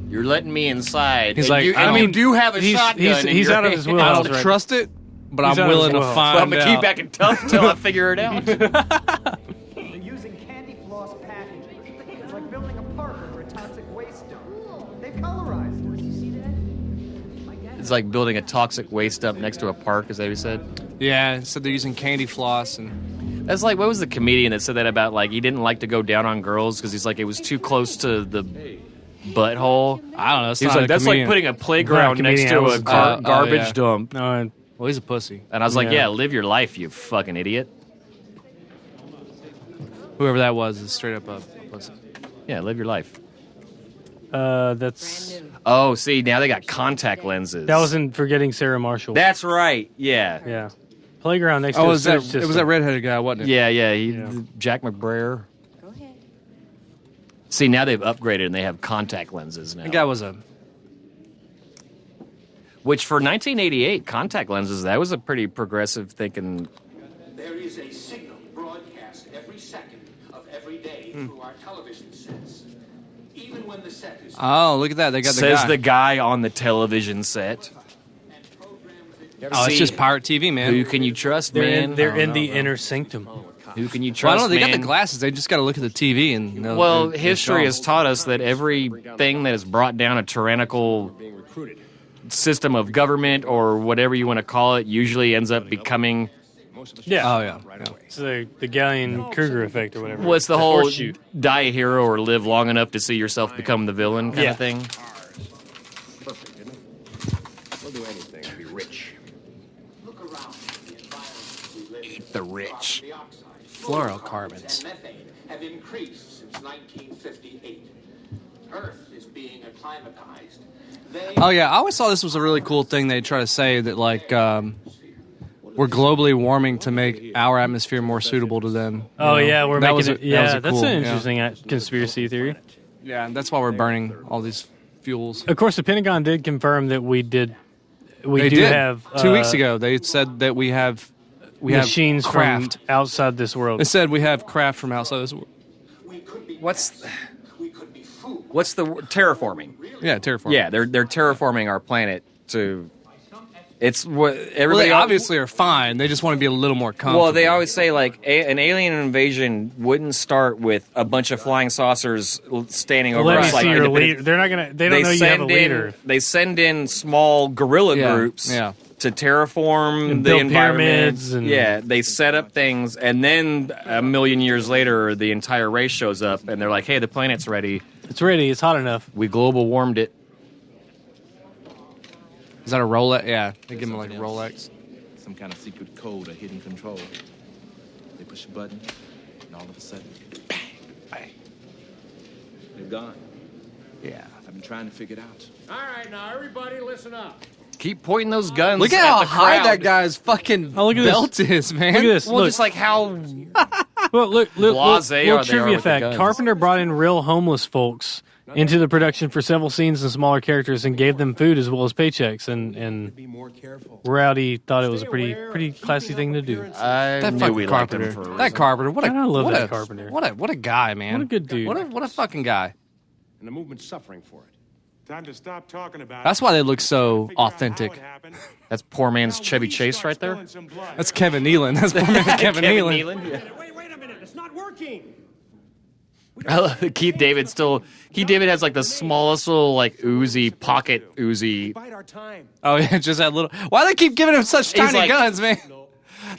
you're letting me inside. He's and like, you, I and mean, you do have a shotgun. He's out of his I wheelhouse. don't right? trust it, but He's I'm out of willing his to wheelhouse. find Well, I'm gonna keep out. back in tough till I figure it out. They're using candy floss packaging. It's like building a park over a toxic waste dump. They've colorized it. You see that? It's like building a toxic waste dump next to a park, as they said. Yeah, so they're using candy floss and That's like, what was the comedian that said that about, like, he didn't like to go down on girls because he's like, it was too close to the butthole. I don't know. It's He was not like, a that's comedian. like putting a playground next to a garbage yeah. dump. No, Well, he's a pussy. And I was like, Yeah. yeah, live your life, you fucking idiot. Whoever that was is straight up a pussy. Yeah, live your life. that's Oh, see, now they got contact lenses. that was in Forgetting Sarah Marshall. That's right. Yeah. Yeah, playground next Oh, to a was that? surge It was system. that redheaded guy, wasn't it? Yeah. Jack McBrayer. Go ahead. See, now they've upgraded and they have contact lenses now. That guy was a. Which for 1988, contact lenses, that was a pretty progressive thinking. There is a signal broadcast every second of every day through our television sets. Even when the set is Oh, look at that! They got the Says guy. the guy on the television set. Oh, it's See, just pirate TV, man. Who can you trust, They're man? in, they're in the inner sanctum. Who can you Well, I trust, don't know. They got man? the glasses. They just got to look at the TV and know. Well, they're history strong. has taught us that everything that has brought down a tyrannical system of government or whatever you want to call it usually ends up becoming Yeah. Oh yeah. It's the Gallian-Kruger effect or whatever. what's the whole horseshoe. die a hero or live long enough to see yourself become the villain kind Yeah. of thing. Perfect, isn't it? We'll do anything to be rich. look around the environment we live in. Eat the rich. Fluorocarbons. And methane have increased since 1958. Earth is being acclimatized. Oh yeah, I always thought this was a really cool thing. They try to say that like we're globally warming to make our atmosphere more suitable to them. Oh yeah, we're That making was a- it. that Yeah, was a that's cool- an yeah. interesting conspiracy theory. Yeah, that's why we're burning all these fuels. Of course, the Pentagon did confirm that we do did. have 2 weeks ago. They said that we have machines have craft. from outside this world. They said we have craft from outside this world. What's the terraforming? Yeah, terraforming. Yeah, they're terraforming our planet to. It's what Well, everybody they obviously are fine. They just want to be a little more comfortable. Well, they always say like an alien invasion wouldn't start with a bunch of flying saucers standing over Let me us like see your independent- leader. They're not gonna. They don't know you have a leader. They send in small guerrilla Yeah, groups yeah. to terraform And the build environment. pyramids and- Yeah, they set up things, and then a million years later, the entire race shows up, and they're like, "Hey, the planet's ready. It's ready. It's hot enough." We global warmed it." Is that a Rolex? Yeah, they give them like a Rolex. Some kind of secret code or hidden control. They push a button, and all of a sudden, bang, bang. They're gone. Yeah. I've been trying to figure it out. All right, now everybody listen up. Keep pointing those guns. Look at how the high crowd. that guy's fucking Oh, look at belt this. is, man. Look at this. Well, Look. just like how Well, look, Blasé are they trivia with the fact. guns. Carpenter brought in real homeless folks into the production for several scenes and smaller characters and gave them food as well as paychecks. And Rowdy thought it was a pretty classy thing to do. I That knew fucking we liked him Carpenter. for a That reason. Carpenter. What a I love what that a, Carpenter. What a guy, man. What a good dude. What a fucking guy. And the movement's suffering for it. Time to stop talking about That's why they look so authentic. That's poor man's Chevy Chase right there. That's Kevin Nealon. That's poor man Kevin Nealon. Yeah. Wait a minute. It's not working. I love that Keith David has like the smallest little like Uzi pocket Uzi. Bide our time. Oh yeah, just that little. Why do they keep giving him such He's tiny like- guns, man?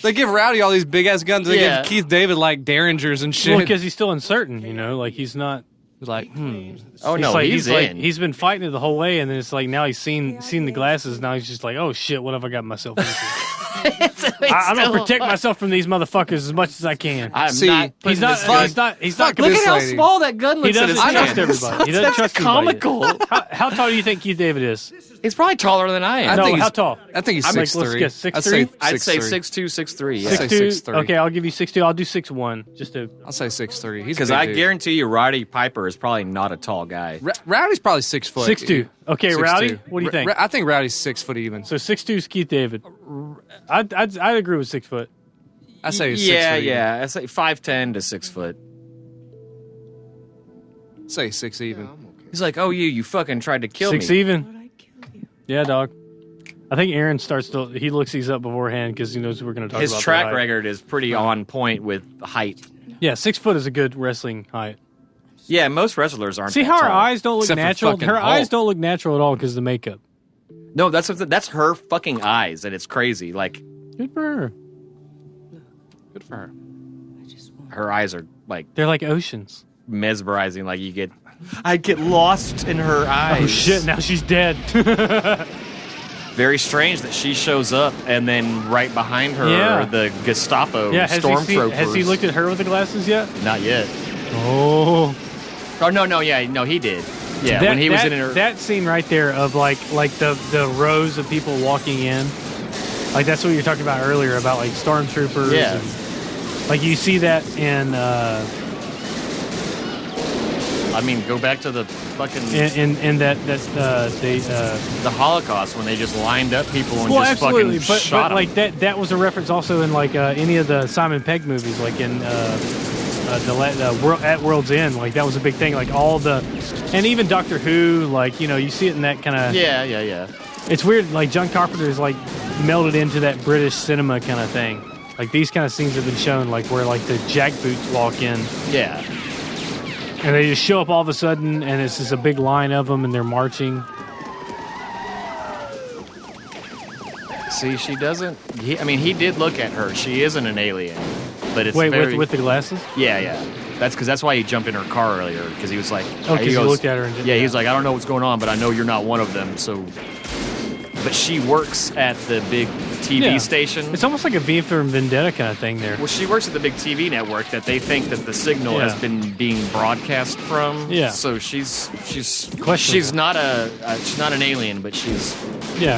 They give Rowdy all these big ass guns. They Yeah. give Keith David like Derringers and shit. Well, because he's still uncertain, like he's not. He's like, Oh no, like, he's like in. he's been fighting it the whole way, and then it's like now he's seen the glasses. Now he's just like, oh shit, what have I got myself into? I'm gonna protect myself from these motherfuckers as much as I can. I'm See, not. He's not. He's not. He's not. Look this at how lady. small that gun He looks. at doesn't his trust hand. everybody. He doesn't That's trust anybody. comical. How tall do you think Keith David is? He's probably taller than I am. No, how tall? I think he's I'm like, 6'3". let's guess, 6'3"? I'd say 6'2", 6'3". Yeah. 6'2". Okay, I'll give you 6'2". I'll do 6'1". I'll say 6'3". He's because I guarantee you, Roddy Piper is probably not a tall guy. Rowdy's probably 6 foot. 6'2". Okay, 6'2". Rowdy, what do you think? I think Rowdy's 6 foot even. So 6'2" is Keith David. I'd agree with 6 foot. I say he's 6 foot. Yeah. I say 5'10" to 6 foot. Say 6 even. He's like, oh, you fucking tried to kill 6 me. even. Yeah, dog. I think Aaron starts to. He looks these up beforehand because he knows we're going to talk about His track record is pretty on point with height. Yeah, 6 foot is a good wrestling height. Yeah, most wrestlers aren't. See that how tall. her eyes don't look Except for natural? fucking Her Hulk. eyes don't look natural at all because of the makeup. No, that's her fucking eyes, and it's crazy. Like, Good for her. good for her. Her eyes are like They're like oceans. mesmerizing. Like I get lost in her eyes. Oh shit! Now she's dead. Very strange that she shows up, and then right behind her Yeah. are the Gestapo Yeah, stormtroopers. has he looked at her with the glasses yet? Not yet. Oh. Oh no, he did. Yeah, That- when he was that- in her. that scene right there of like the rows of people walking in, like that's what you were talking about earlier about like stormtroopers. Yeah. and, like you see that in I mean, go back to the fucking in that the Holocaust when they just lined up people and well, just absolutely, fucking but shot them. like that was a reference also in like any of the Simon Pegg movies, like in at World's End, like that was a big thing. Like all the, and even Doctor Who, like you see it in that kind of. Yeah. It's weird. Like John Carpenter is like melded into that British cinema kind of thing. Like these kind of scenes have been shown, like where like the jackboots walk in. Yeah. And they just show up all of a sudden, and it's just a big line of them, and they're marching. See, she doesn't. He did look at her. She isn't an alien, but it's with the glasses. Yeah. That's why he jumped in her car earlier because he was like, Oh, because he looked at her and he was like, I don't know what's going on, but I know you're not one of them. So, but she works at the big TV station. It's almost like a V for Vendetta kind of thing there. Well, she works at the big TV network that they think that the signal has been being broadcast from. Yeah. So she's Questionable. not an alien, but she's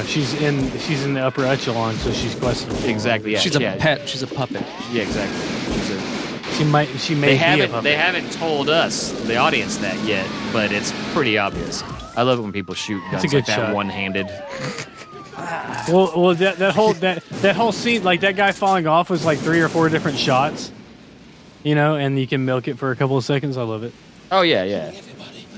she's in the upper echelon, so she's questionable. exactly. Yeah, She's a pet. She's a puppet. Yeah, exactly. She may be a puppet. They haven't told us, the audience, that yet, but it's pretty obvious. I love it when people shoot guns a good like that shot. one-handed. Well, that whole scene, like that guy falling off, was like 3 or 4 different shots, and you can milk it for a couple of seconds. I love it. Oh yeah.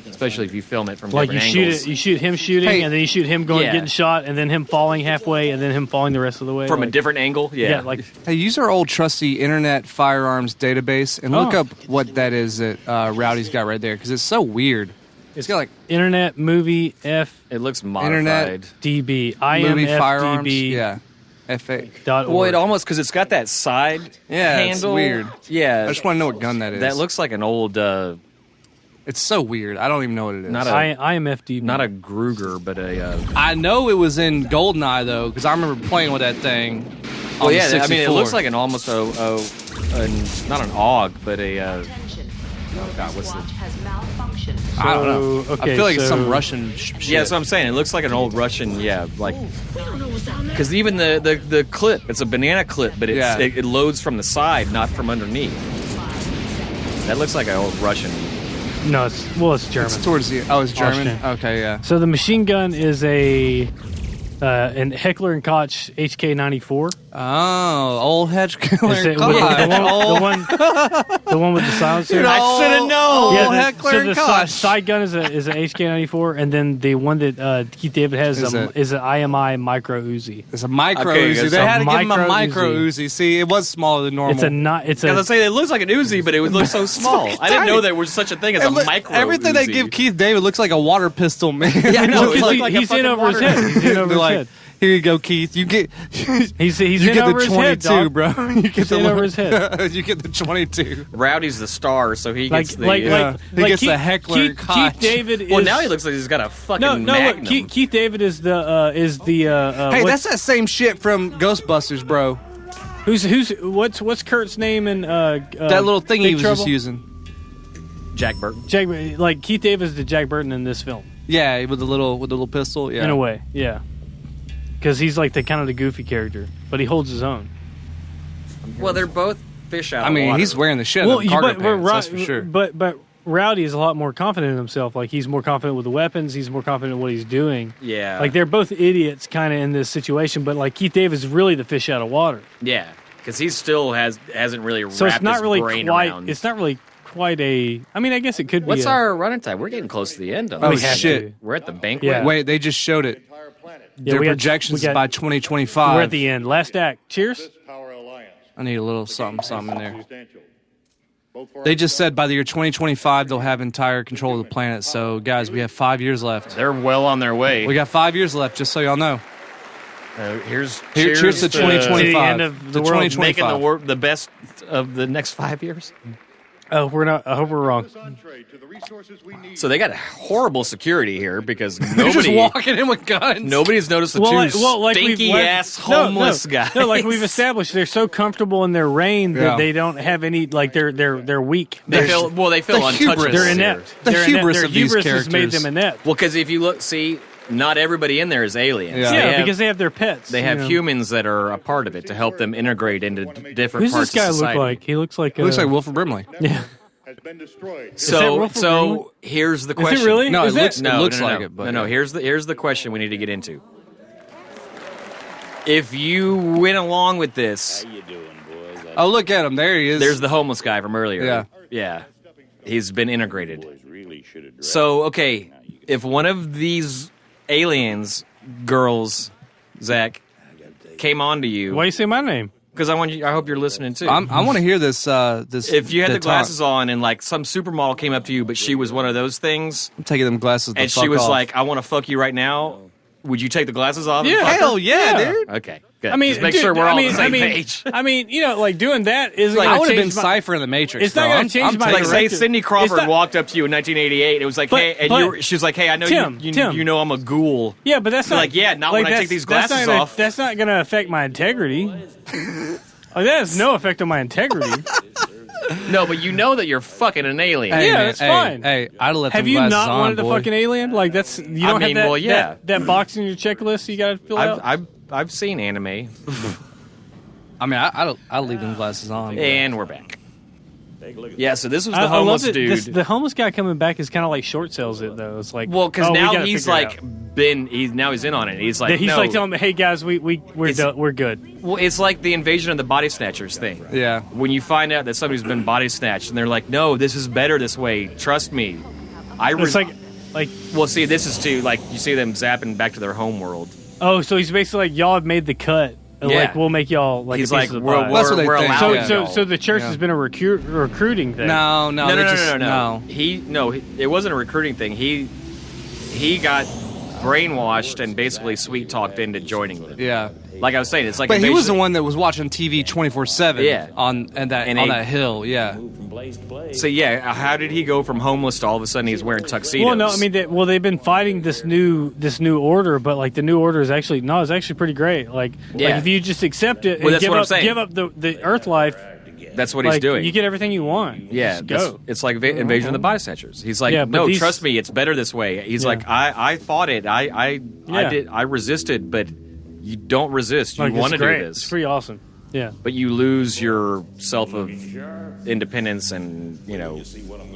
Especially if you film it from Like you different angles. you shoot him shooting, and then you shoot him getting shot, and then him falling halfway, and then him falling the rest of the way from a different angle. Yeah. like Hey, use our old trusty Internet Firearms database and look up what that is that Rowdy's got right there because it's so weird. It's got like Internet Movie F. It looks modified. Internet DB. movie firearms. IMFDB. Yeah. FA. Well, it almost because it's got that side handle. It's weird. Yeah, I just want to know what gun that is. that looks like an old. It's so weird. I don't even know what it is. Not a IMFDB. not a Kruger, but a. I know it was in GoldenEye though, because I remember playing with that thing. Well, on the yeah. I mean, it 64. looks like an almost not an AUG, but a. Oh God, what's the? I don't know. Okay, I feel like it's so- some Russian shit. Yeah, that's what I'm saying. It looks like an old Russian. Yeah, like. Because even the clip, it's a banana clip, but it loads from the side, not from underneath. That looks like an old Russian. No, it's German. It's towards the. Oh, it's German. Austrian. Okay, yeah. So the machine gun is an Heckler and Koch HK-94. Oh, old Heckler Is it- and Koch. the one with the silencer. I should have known. Old Heckler so and the Koch. side gun is an HK-94, and then the one that Keith David has is an IMI micro Uzi. It's a micro Okay, Uzi. it's They a had to give him a micro micro Uzi. Uzi. See, it was smaller than normal. It's I a was saying it looks like an Uzi, but it would look so small. I didn't know there was such a thing as a micro. Everything Uzi. they give Keith David looks like a water pistol, man. Yeah, I know. It because looked like a he's in fucking over his water- head. He's in over They're his like, head. here you go, Keith. You get He's you in get over the his head, 22, dog. bro. You get He's the in over his head. You get the 22. Rowdy's the star, so he Like, gets the. like, Yeah. like, He like gets the Keith, Heckler Keith, and Koch. Keith David is. well, now he looks like he's got a fucking No, Magnum. look, Keith David is the Hey, that's that same shit from Ghostbusters, bro. what's Kurt's name in That little thing Big he was Trouble? just using. Jack Burton. Like Keith David is the Jack Burton in this film. Yeah, with the little pistol. Yeah, in a way, yeah. Because he's like the kind of the goofy character, but he holds his own. Well, they're both fish out. I mean, of water. he's wearing the shit out of cargo pants, that's for sure. But Rowdy is a lot more confident in himself. Like, he's more confident with the weapons. He's more confident in what he's doing. Yeah. Like, they're both idiots kind of in this situation, but, like, Keith David is really the fish out of water. Yeah, because he still hasn't really wrapped So it's not his really brain quite... around. It's not really quite a... I mean, I guess it could be What's our running time? We're getting close to the end. Oh, shit. We're at the banquet. Yeah. Wait, they just showed it. Their projections by 2025. We're at the end. Last act. Cheers. I need a little something in there. They just said by the year 2025 they'll have entire control of the planet. So, guys, we have 5 years left. They're well on their way. We got 5 years left, just so y'all know. Cheers to 2025. To the end of the world. Making the best of the next 5 years. Oh, we're not. I hope we're wrong. So they got horrible security here because They're just walking in with guns. Nobody's noticed the two stinky ass homeless guys. No, like we've established, they're so comfortable in their reign that they don't have any. Like they're weak. They feel untouchable. They're inept. The hubris their of these hubris characters has made them inept. Well, because if you look, not everybody in there is aliens. Yeah, because they have their pets. They have humans that are a part of it to help them integrate into different Who's parts this guy of society. look like? He looks like Wilford Brimley. Yeah. So here's the question. Is it really? No, it looks like it. But no. Here's the question we need to get into. If you went along with this, oh, look at him! There he is. There's the homeless guy from earlier. Yeah. He's been integrated. So okay, if one of these aliens, girls, Zach, came on to you, why do you say my name? Because I hope you're listening too. I want to hear this. If you had the glasses on and like some supermodel came up to you, but she was one of those things, I'm taking them glasses. And she was like, "I want to fuck you right now." Would you take the glasses off? Yeah, hell yeah, dude. Okay, good. I mean, just make sure we're all on the same page. page. I mean, like doing that isn't. Like, I would have been my, Cypher in the Matrix. It's not going to change my. Like, say Cindy Crawford walked up to you in 1988. It was like, hey, and she was like, hey, I know Tim, you know I'm a ghoul. Yeah, but that's not like, yeah, not when I take these glasses off. That's not going to affect my integrity. That has no effect on my integrity. No, but you know that you're fucking an alien. Hey, yeah, man, that's fine. Hey, I'd have left Have them you glasses not on, wanted boy. the fucking alien? Like that's you don't have that, that box in your checklist you got to fill out. I've seen anime. I mean, I'll leave them glasses on. And we're back. Yeah, so this was the homeless dude. The homeless guy coming back is kind of like short sells it though. It's like because now he's like he's in on it. He's like like telling me, hey guys, we're good. Well, it's like the invasion of the body snatchers thing. Yeah. When you find out that somebody's been body snatched and they're like, no, this is better this way. Trust me. It's like well, see, this is too like you see them zapping back to their home world. Oh, so he's basically like y'all have made the cut. Yeah. Like we'll make y'all like he's a piece like of the we're pie. That's what they think. So the church has been a recruiting thing. No. No. It wasn't a recruiting thing. He got brainwashed and basically sweet talked into joining them. Yeah. Like I was saying, it's like. But he was the one that was watching TV 24/7. Yeah. On that hill. Yeah. So yeah, how did he go from homeless to all of a sudden he's wearing tuxedos? Well, no, I mean, they've been fighting this new order, but like the new order is actually pretty great. Like if you just accept it and give up the Earth life. That's what he's doing. You get everything you want. Yeah, go. It's like invasion of the body snatchers. He's like, no, trust me, it's better this way. He's like, I fought it. I resisted, but you don't resist. You want to do this. It's pretty awesome. Yeah. But you lose your self of independence and,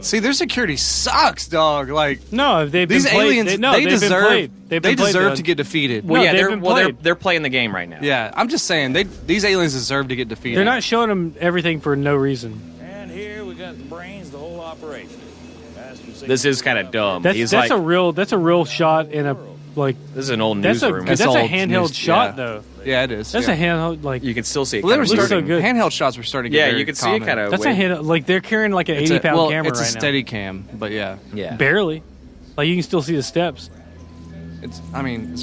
See, their security sucks, dog. Like no, these aliens, they deserve to get defeated. Well, they're playing the game right now. Yeah, I'm just saying these aliens deserve to get defeated. They're not showing them everything for no reason. And here we got the brains, the whole operation. This is kind of dumb. That's a real shot in a like. This is an old newsroom. That's a handheld shot though. Yeah, it is. That's a handheld like you can still see it. Well, so good. Handheld shots were starting to get you can see it kind of. That's a handheld. Like they're carrying like an 80-pound camera it's right a now. steady cam, but yeah, barely. Like you can still see the steps. It's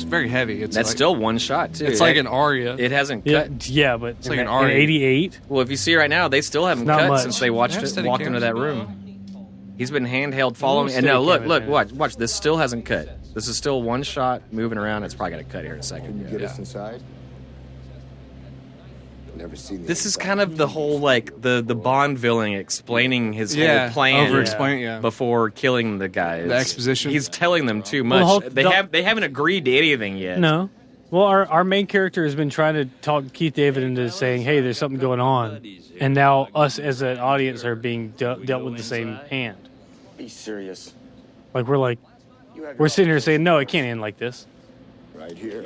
very heavy. That's still one shot too. It's like an Aria. It hasn't cut. Yeah, but it's like an Aria. 88. Well, if you see right now, they still haven't cut much. since they walked into that room. He's been handheld following, and now look, watch. This still hasn't cut. This is still one shot moving around. It's probably going to cut here in a second. Can you get us inside? This is kind of the whole like the Bond villain explaining his whole plan before killing the guys. The exposition. He's telling them too much. They haven't agreed to anything yet. No. Well, our main character has been trying to talk Keith David into saying, "Hey, there's something going on," and now us as an audience are being dealt with the same hand. Be serious. Like we're sitting here saying, "No, it can't end like this." Right here.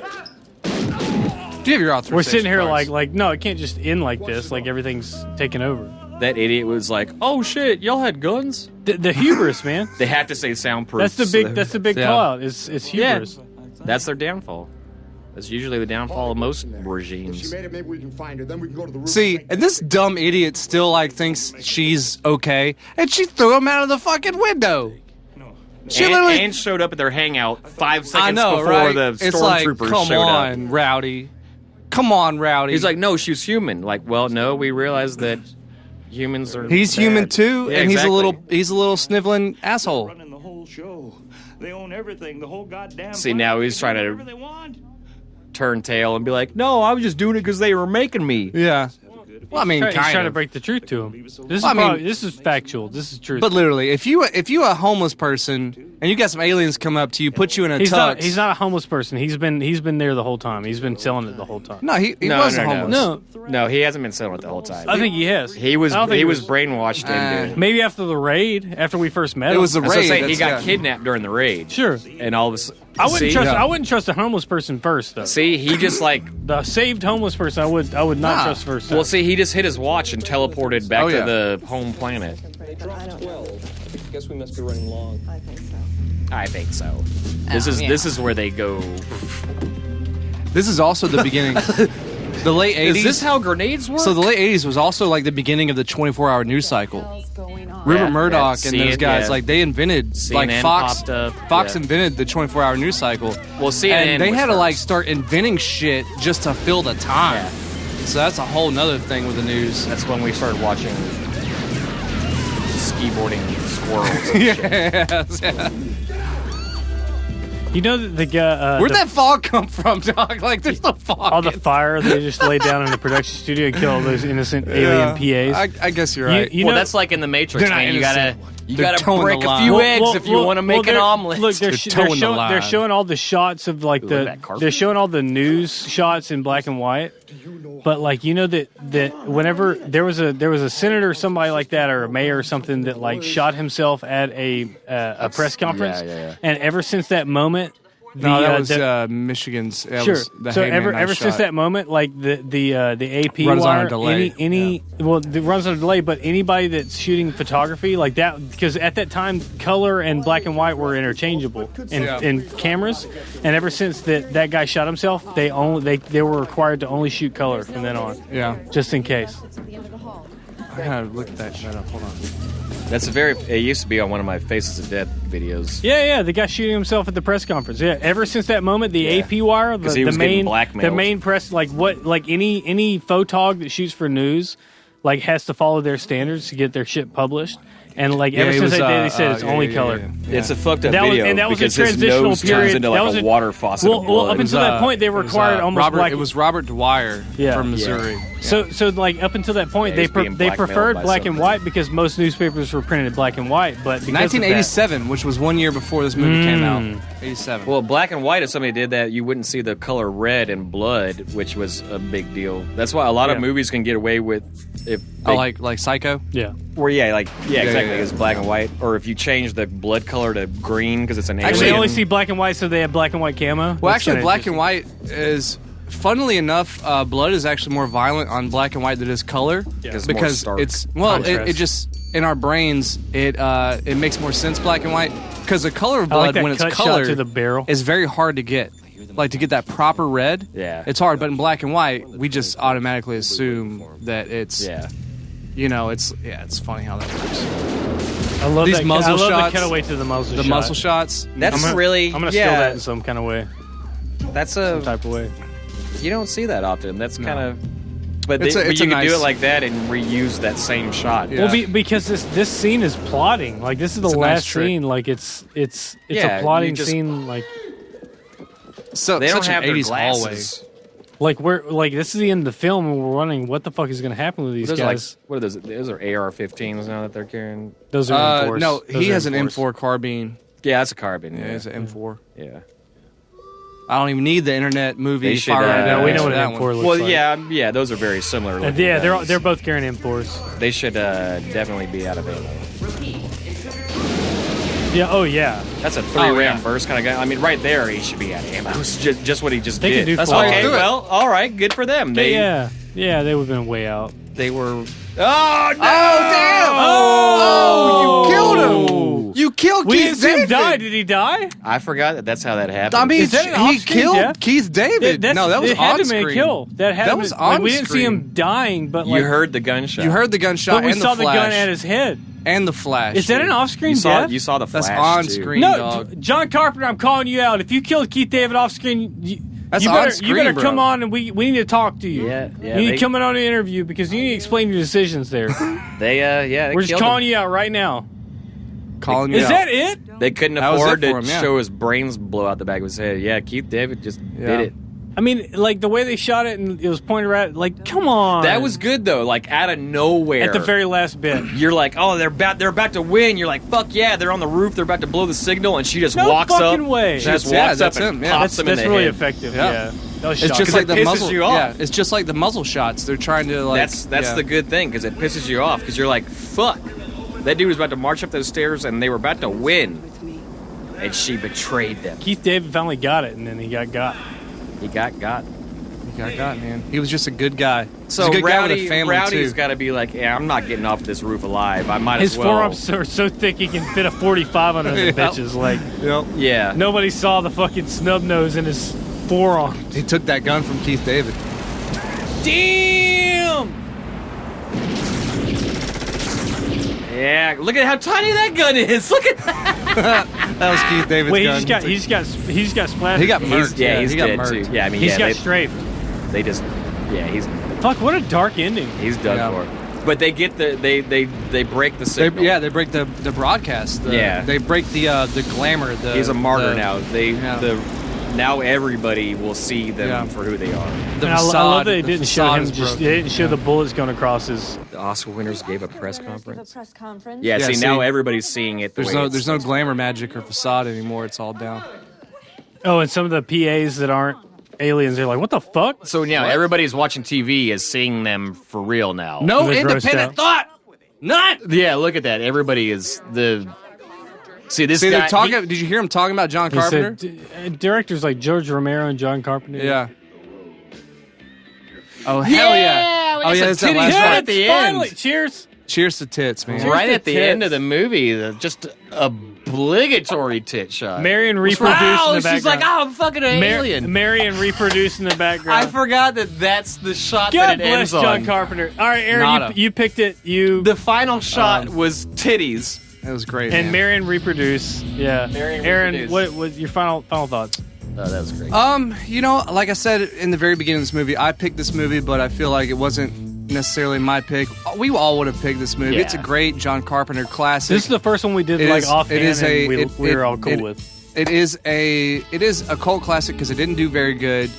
Do you have your authorization? We're sitting here cards? like, no, it can't just end like this. Like everything's taken over. That idiot was like, "Oh shit, y'all had guns." The hubris, man. They have to say soundproof. That's the big call out. It's hubris. Yeah. That's their downfall. That's usually the downfall of most regimes. She made it. Maybe we can find her. Then we can go to the roof. See, and this dumb idiot still like thinks she's okay, and she threw him out of the fucking window. She literally and showed up at their hangout 5 seconds I know, before right? the It's like, stormtroopers come showed on, up. Rowdy. Come on, Rowdy. He's like, no, she's human. Like, well, no, we realize that humans are. He's bad. human too, Yeah, and exactly. he's a little sniveling asshole. Running the whole show. They own everything. The whole goddamn. See, now he's trying to turn tail and be like, no, I was just doing it because they were making me. Yeah. Well, I mean, he's trying kind to of. break the truth to him. This is factual. This is true. But literally, if you a homeless person and you got some aliens come up to you, put you in a tux. He's not a homeless person. He's been there the whole time. He's been selling it the whole time. No, he wasn't homeless. No, he hasn't been selling it the whole time. I think he has. He was brainwashed into it. Maybe after the raid, after we first met him. It was the raid. He got kidnapped during the raid. Sure. And all of a sudden, I wouldn't trust a homeless person first, though. See, he just like the saved homeless person. I would not trust first. Well, see, he just hit his watch and teleported back Oh, yeah. to the home planet. I guess we must be running long. I think so. This is where they go. This is also the beginning. The late 80s. Is this how grenades work? So the late 80s was also like the beginning of the 24-hour news cycle. Rupert Murdoch and those guys, like they invented, CNN like Fox. popped up. Fox invented the 24-hour news cycle. Well, CNN and they was had to like first. start inventing shit just to fill the time. Yeah. So that's a whole nother thing with the news. That's when we started watching ski-boarding squirrels. And shit. Yeah. You know the guy. Where'd that fog come from, dog? Like, there's no fog. All the fire they just laid down in the production studio and kill all those innocent alien PAs. I guess you're right. You well, know, that's like in the Matrix, They're not man. You They're gotta towing break the a line. few Well, eggs if you want to make an omelet. Look, they're towing the line. they're showing all the shots of like they're showing all the news shots in black and white. But like that whenever there was a senator, somebody like that, or a mayor or something that like shot himself at a press conference, and ever since that moment. That was Michigan's. That sure. was the So Hangman ever since shot. that moment, like the AP Runs on a wire, delay. it runs on a delay. But anybody that's shooting photography like that, because at that time, color and black and white were interchangeable in cameras, and ever since that guy shot himself, they were required to only shoot color from then on. Yeah, just in case. I gotta look that up. Hold on. That's it used to be on one of my Faces of Death videos. Yeah, the guy shooting himself at the press conference. Yeah, ever since that moment, the AP wire, the main press, like any photog that shoots for news, like has to follow their standards to get their shit published. And like ever since that day, they said it's only color. Yeah. It's a fucked up that video and that was because a his transitional nose period. turns into like a water faucet. Well, up until that point, they required almost black. It was Robert Dwyer from Missouri. Yeah. So like up until that point, they preferred black and white because most newspapers were printed black and white. But 1987, which was 1 year before this movie came out. 87. Well, black and white, if somebody did that, you wouldn't see the color red and blood, which was a big deal. That's why a lot of movies can get away with if they, like Psycho. Yeah. Exactly. It's black and white, or if you change the blood color to green because it's an alien. Actually, they only see black and white, so they have black and white camo. Well, actually, black and white is, funnily enough, blood is actually more violent on black and white than it is color. Yeah. Because it's it just in our brains it makes more sense black and white because the color of blood when it's colored to the barrel is very hard to get. Like to get that proper red, it's hard. But in black and white, we just automatically assume that it's it's funny how that works. I love these that, muzzle shots. I love the cutaway to the muzzle shot. The muzzle shots. That's I'm gonna steal that in some kind of way. That's some type of way. You don't see that often. That's kind of. But you can do it like that and reuse that same shot. Yeah. Well, because this scene is plotting. Like this is the last scene. Like it's a plotting scene. Like so they don't such have an 80s their glasses. hallway. Like this is the end of the film, and we're wondering what the fuck is going to happen with these guys. What are those? Those are AR-15s now that they're carrying. Those are M4s. No, Those he are has an M4s. M4 carbine. Yeah, that's a carbine. Yeah, it's an M4. Yeah. I don't even need the internet movie. They should, no, we know what an M4 looks like. yeah, those are very similar. Yeah, they're both carrying M4s. They should definitely be out of ammo. Yeah. Oh yeah. That's a 3-round burst kind of guy. I mean, right there, he should be out of ammo. It's just what he just They did. can do That's full okay. auto. Well, all right, good for them. They yeah, they would have been way out. They were. Oh damn! Oh, you killed him! You killed We Keith didn't see him David. die. Did he die? I forgot that's how that happened. I mean, Is that an he off-screen killed death? Keith David. No, that was it had on to be a screen. kill. That was been, on we didn't see screen. him dying, but you heard the gunshot. You heard the gunshot but we and saw the the gun flash. at his head. And the flash. Is that an off-screen death? You saw the flash. That's on too. screen, No, dog. John Carpenter, I'm calling you out. If you killed Keith David off screen, That's you on better screen, bro. come on and we need to talk to you. Yeah, You need to come in on an interview because you need to explain your decisions there. They We're just calling you out right now. Calling you Is out. that it? They couldn't That was afford it to for him, yeah. show his brains blow out the back of his head. Yeah, Keith David just did it. I mean, like the way they shot it and it was pointed right. Like, come on. That was good though. Like out of nowhere, at the very last bit. you're like, oh, they're about to win. You're like, fuck yeah, they're on the roof. They're about to blow the signal, and she just No walks up. fucking way. She just That's- walks yeah, up and that's him, yeah. pops him in That's the really head. effective. Yeah. Yeah. That was It's shocking. just like the it pisses muzzle. you off. Yeah, it's just like the muzzle shots. They're trying to like. That's yeah. the good thing because it pisses you off because you're like, fuck, that dude was about to march up those stairs and they were about to win, and she betrayed them. Keith David finally got it, and then he got. He got. He got got, man. He was just a good guy. So He's a good guy with Rowdy, a family Rowdy's too. got to be like, yeah, I'm not getting off this roof alive. I might His as well. forearms are so thick he can fit a 45 under the Yep. bitches. Like, Yeah. nobody saw the fucking snub nose in his forearm. He took that gun from Keith David. Damn! Yeah, look at how tiny that gun is. Look at that. That was Keith David's Wait, gun. he just got splattered. He got murked. He's he got dead murked. too. Yeah, I mean, He's yeah, got they, strafed. they just, yeah, he's Fuck, what a dark ending. done Yeah. for. But they get they break the signal. They break the broadcast. Yeah. They break the glamour. He's a martyr now. Yeah. Now everybody will see them for who they are. And I love that they didn't show him. They didn't show the bullets going across his. The Oscar winners gave a press conference. press conference. Yeah, Yeah, see, see, now everybody's seeing it. The There's way no it's- there's no glamour magic or facade anymore. It's all down. Oh, and some of the PAs that aren't aliens, they're like, "What the fuck?" So now everybody's watching TV is seeing them for real now. No They're grossed independent out. thought. None. Yeah, look at that. Everybody is the. See this See, guy. they're talking. Did you hear him talking about John He Carpenter? said, directors like George Romero and John Carpenter. Yeah. Oh hell yeah! Oh yeah, that's that last titties part. right at the Finally, end. cheers. Cheers to tits, man. Right to at the tits. end of the movie, just obligatory tit shot. Marion reproduced Wow, in the she's like, background. oh, I'm fucking an alien. Marion reproduced in the I background. forgot that's the shot God that it bless ends John on. Carpenter. All right, Aaron, Nada. you picked it. You The final shot was titties. That was great. and man. Marion reproduced. Yeah, Marion Aaron, reproduced. what was your final thoughts? Oh, that was great. You know, like I said in the very beginning of this movie, I picked this movie, but I feel like it wasn't necessarily my pick. We all would have picked this movie. Yeah. It's a great John Carpenter classic. This is the first one we did It like is- offhand, it is a- and it- we were it- all cool it- with. It is a cult classic because it didn't do very good,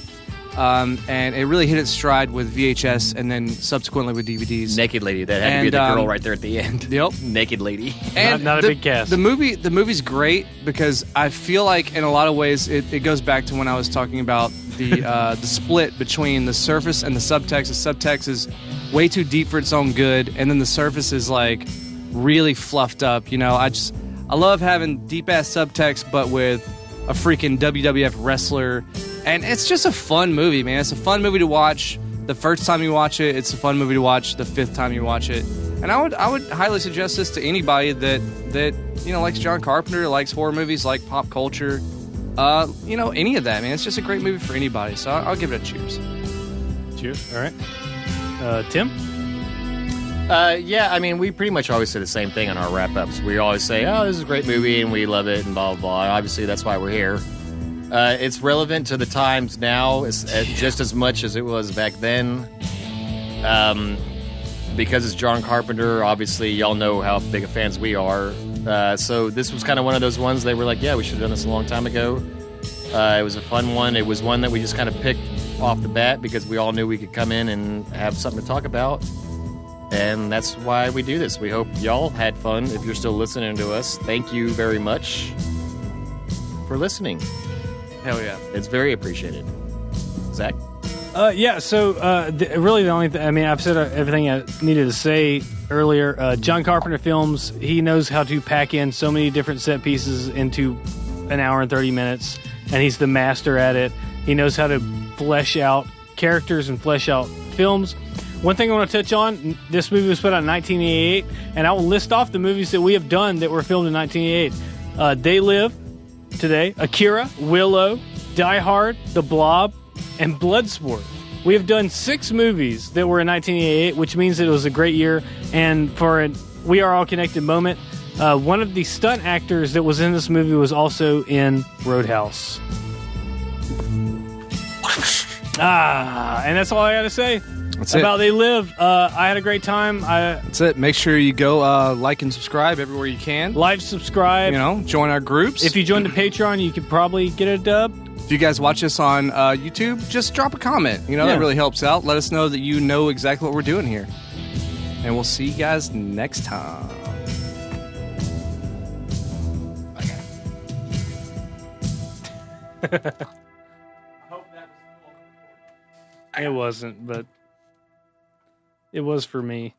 and it really hit its stride with VHS and then subsequently with DVDs. Naked lady. That had to be And, the girl right there at the end. Yep. Naked lady. And Not a the, big cast. The movie's great because I feel like in a lot of ways it goes back to when I was talking about the split between the surface and the subtext. The subtext is way too deep for its own good, and then the surface is like really fluffed up. You know, I love having deep ass subtext, but with a freaking WWF wrestler, and it's just a fun movie, man. It's a fun movie to watch the first time you watch it. It's a fun movie to watch the fifth time you watch it. And I would highly suggest this to anybody that you know likes John Carpenter, likes horror movies, like pop culture, you know, any of that, man. It's just a great movie for anybody. So I'll give it a cheers. Cheers. All right, Tim. Yeah, I mean, we pretty much always say the same thing on our wrap-ups. We always say, oh, this is a great movie, and we love it, and blah, blah, blah. Obviously, that's why we're here. It's relevant to the times now just as much as it was back then. Because it's John Carpenter, obviously, y'all know how big of fans we are. So this was kind of one of those ones they were like, yeah, we should have done this a long time ago. It was a fun one. It was one that we just kind of picked off the bat because we all knew we could come in and have something to talk about. And that's why we do this. We hope y'all had fun. If you're still listening to us, thank you very much for listening. Hell yeah. It's very appreciated. Zach? Yeah, so really the only thing, I mean, I've said everything I needed to say earlier. John Carpenter films, he knows how to pack in so many different set pieces into an hour and 30 minutes, and he's the master at it. He knows how to flesh out characters and flesh out films. One thing I want to touch on, this movie was put out in 1988, and I will list off the movies that we have done that were filmed in 1988. They Live, today, Akira, Willow, Die Hard, The Blob, and Bloodsport. We have done 6 movies that were in 1988, which means that it was a great year. And for a We Are All Connected moment, one of the stunt actors that was in this movie was also in Roadhouse. And that's all I got to say about They Live. I had a great time. That's it. Make sure you go like and subscribe everywhere you can. Like, subscribe. You know, join our groups. If you join the Patreon, you could probably get a dub. If you guys watch us on YouTube, just drop a comment. You know, that really helps out. Let us know that you know exactly what we're doing here. And we'll see you guys next time. It wasn't, but it was for me.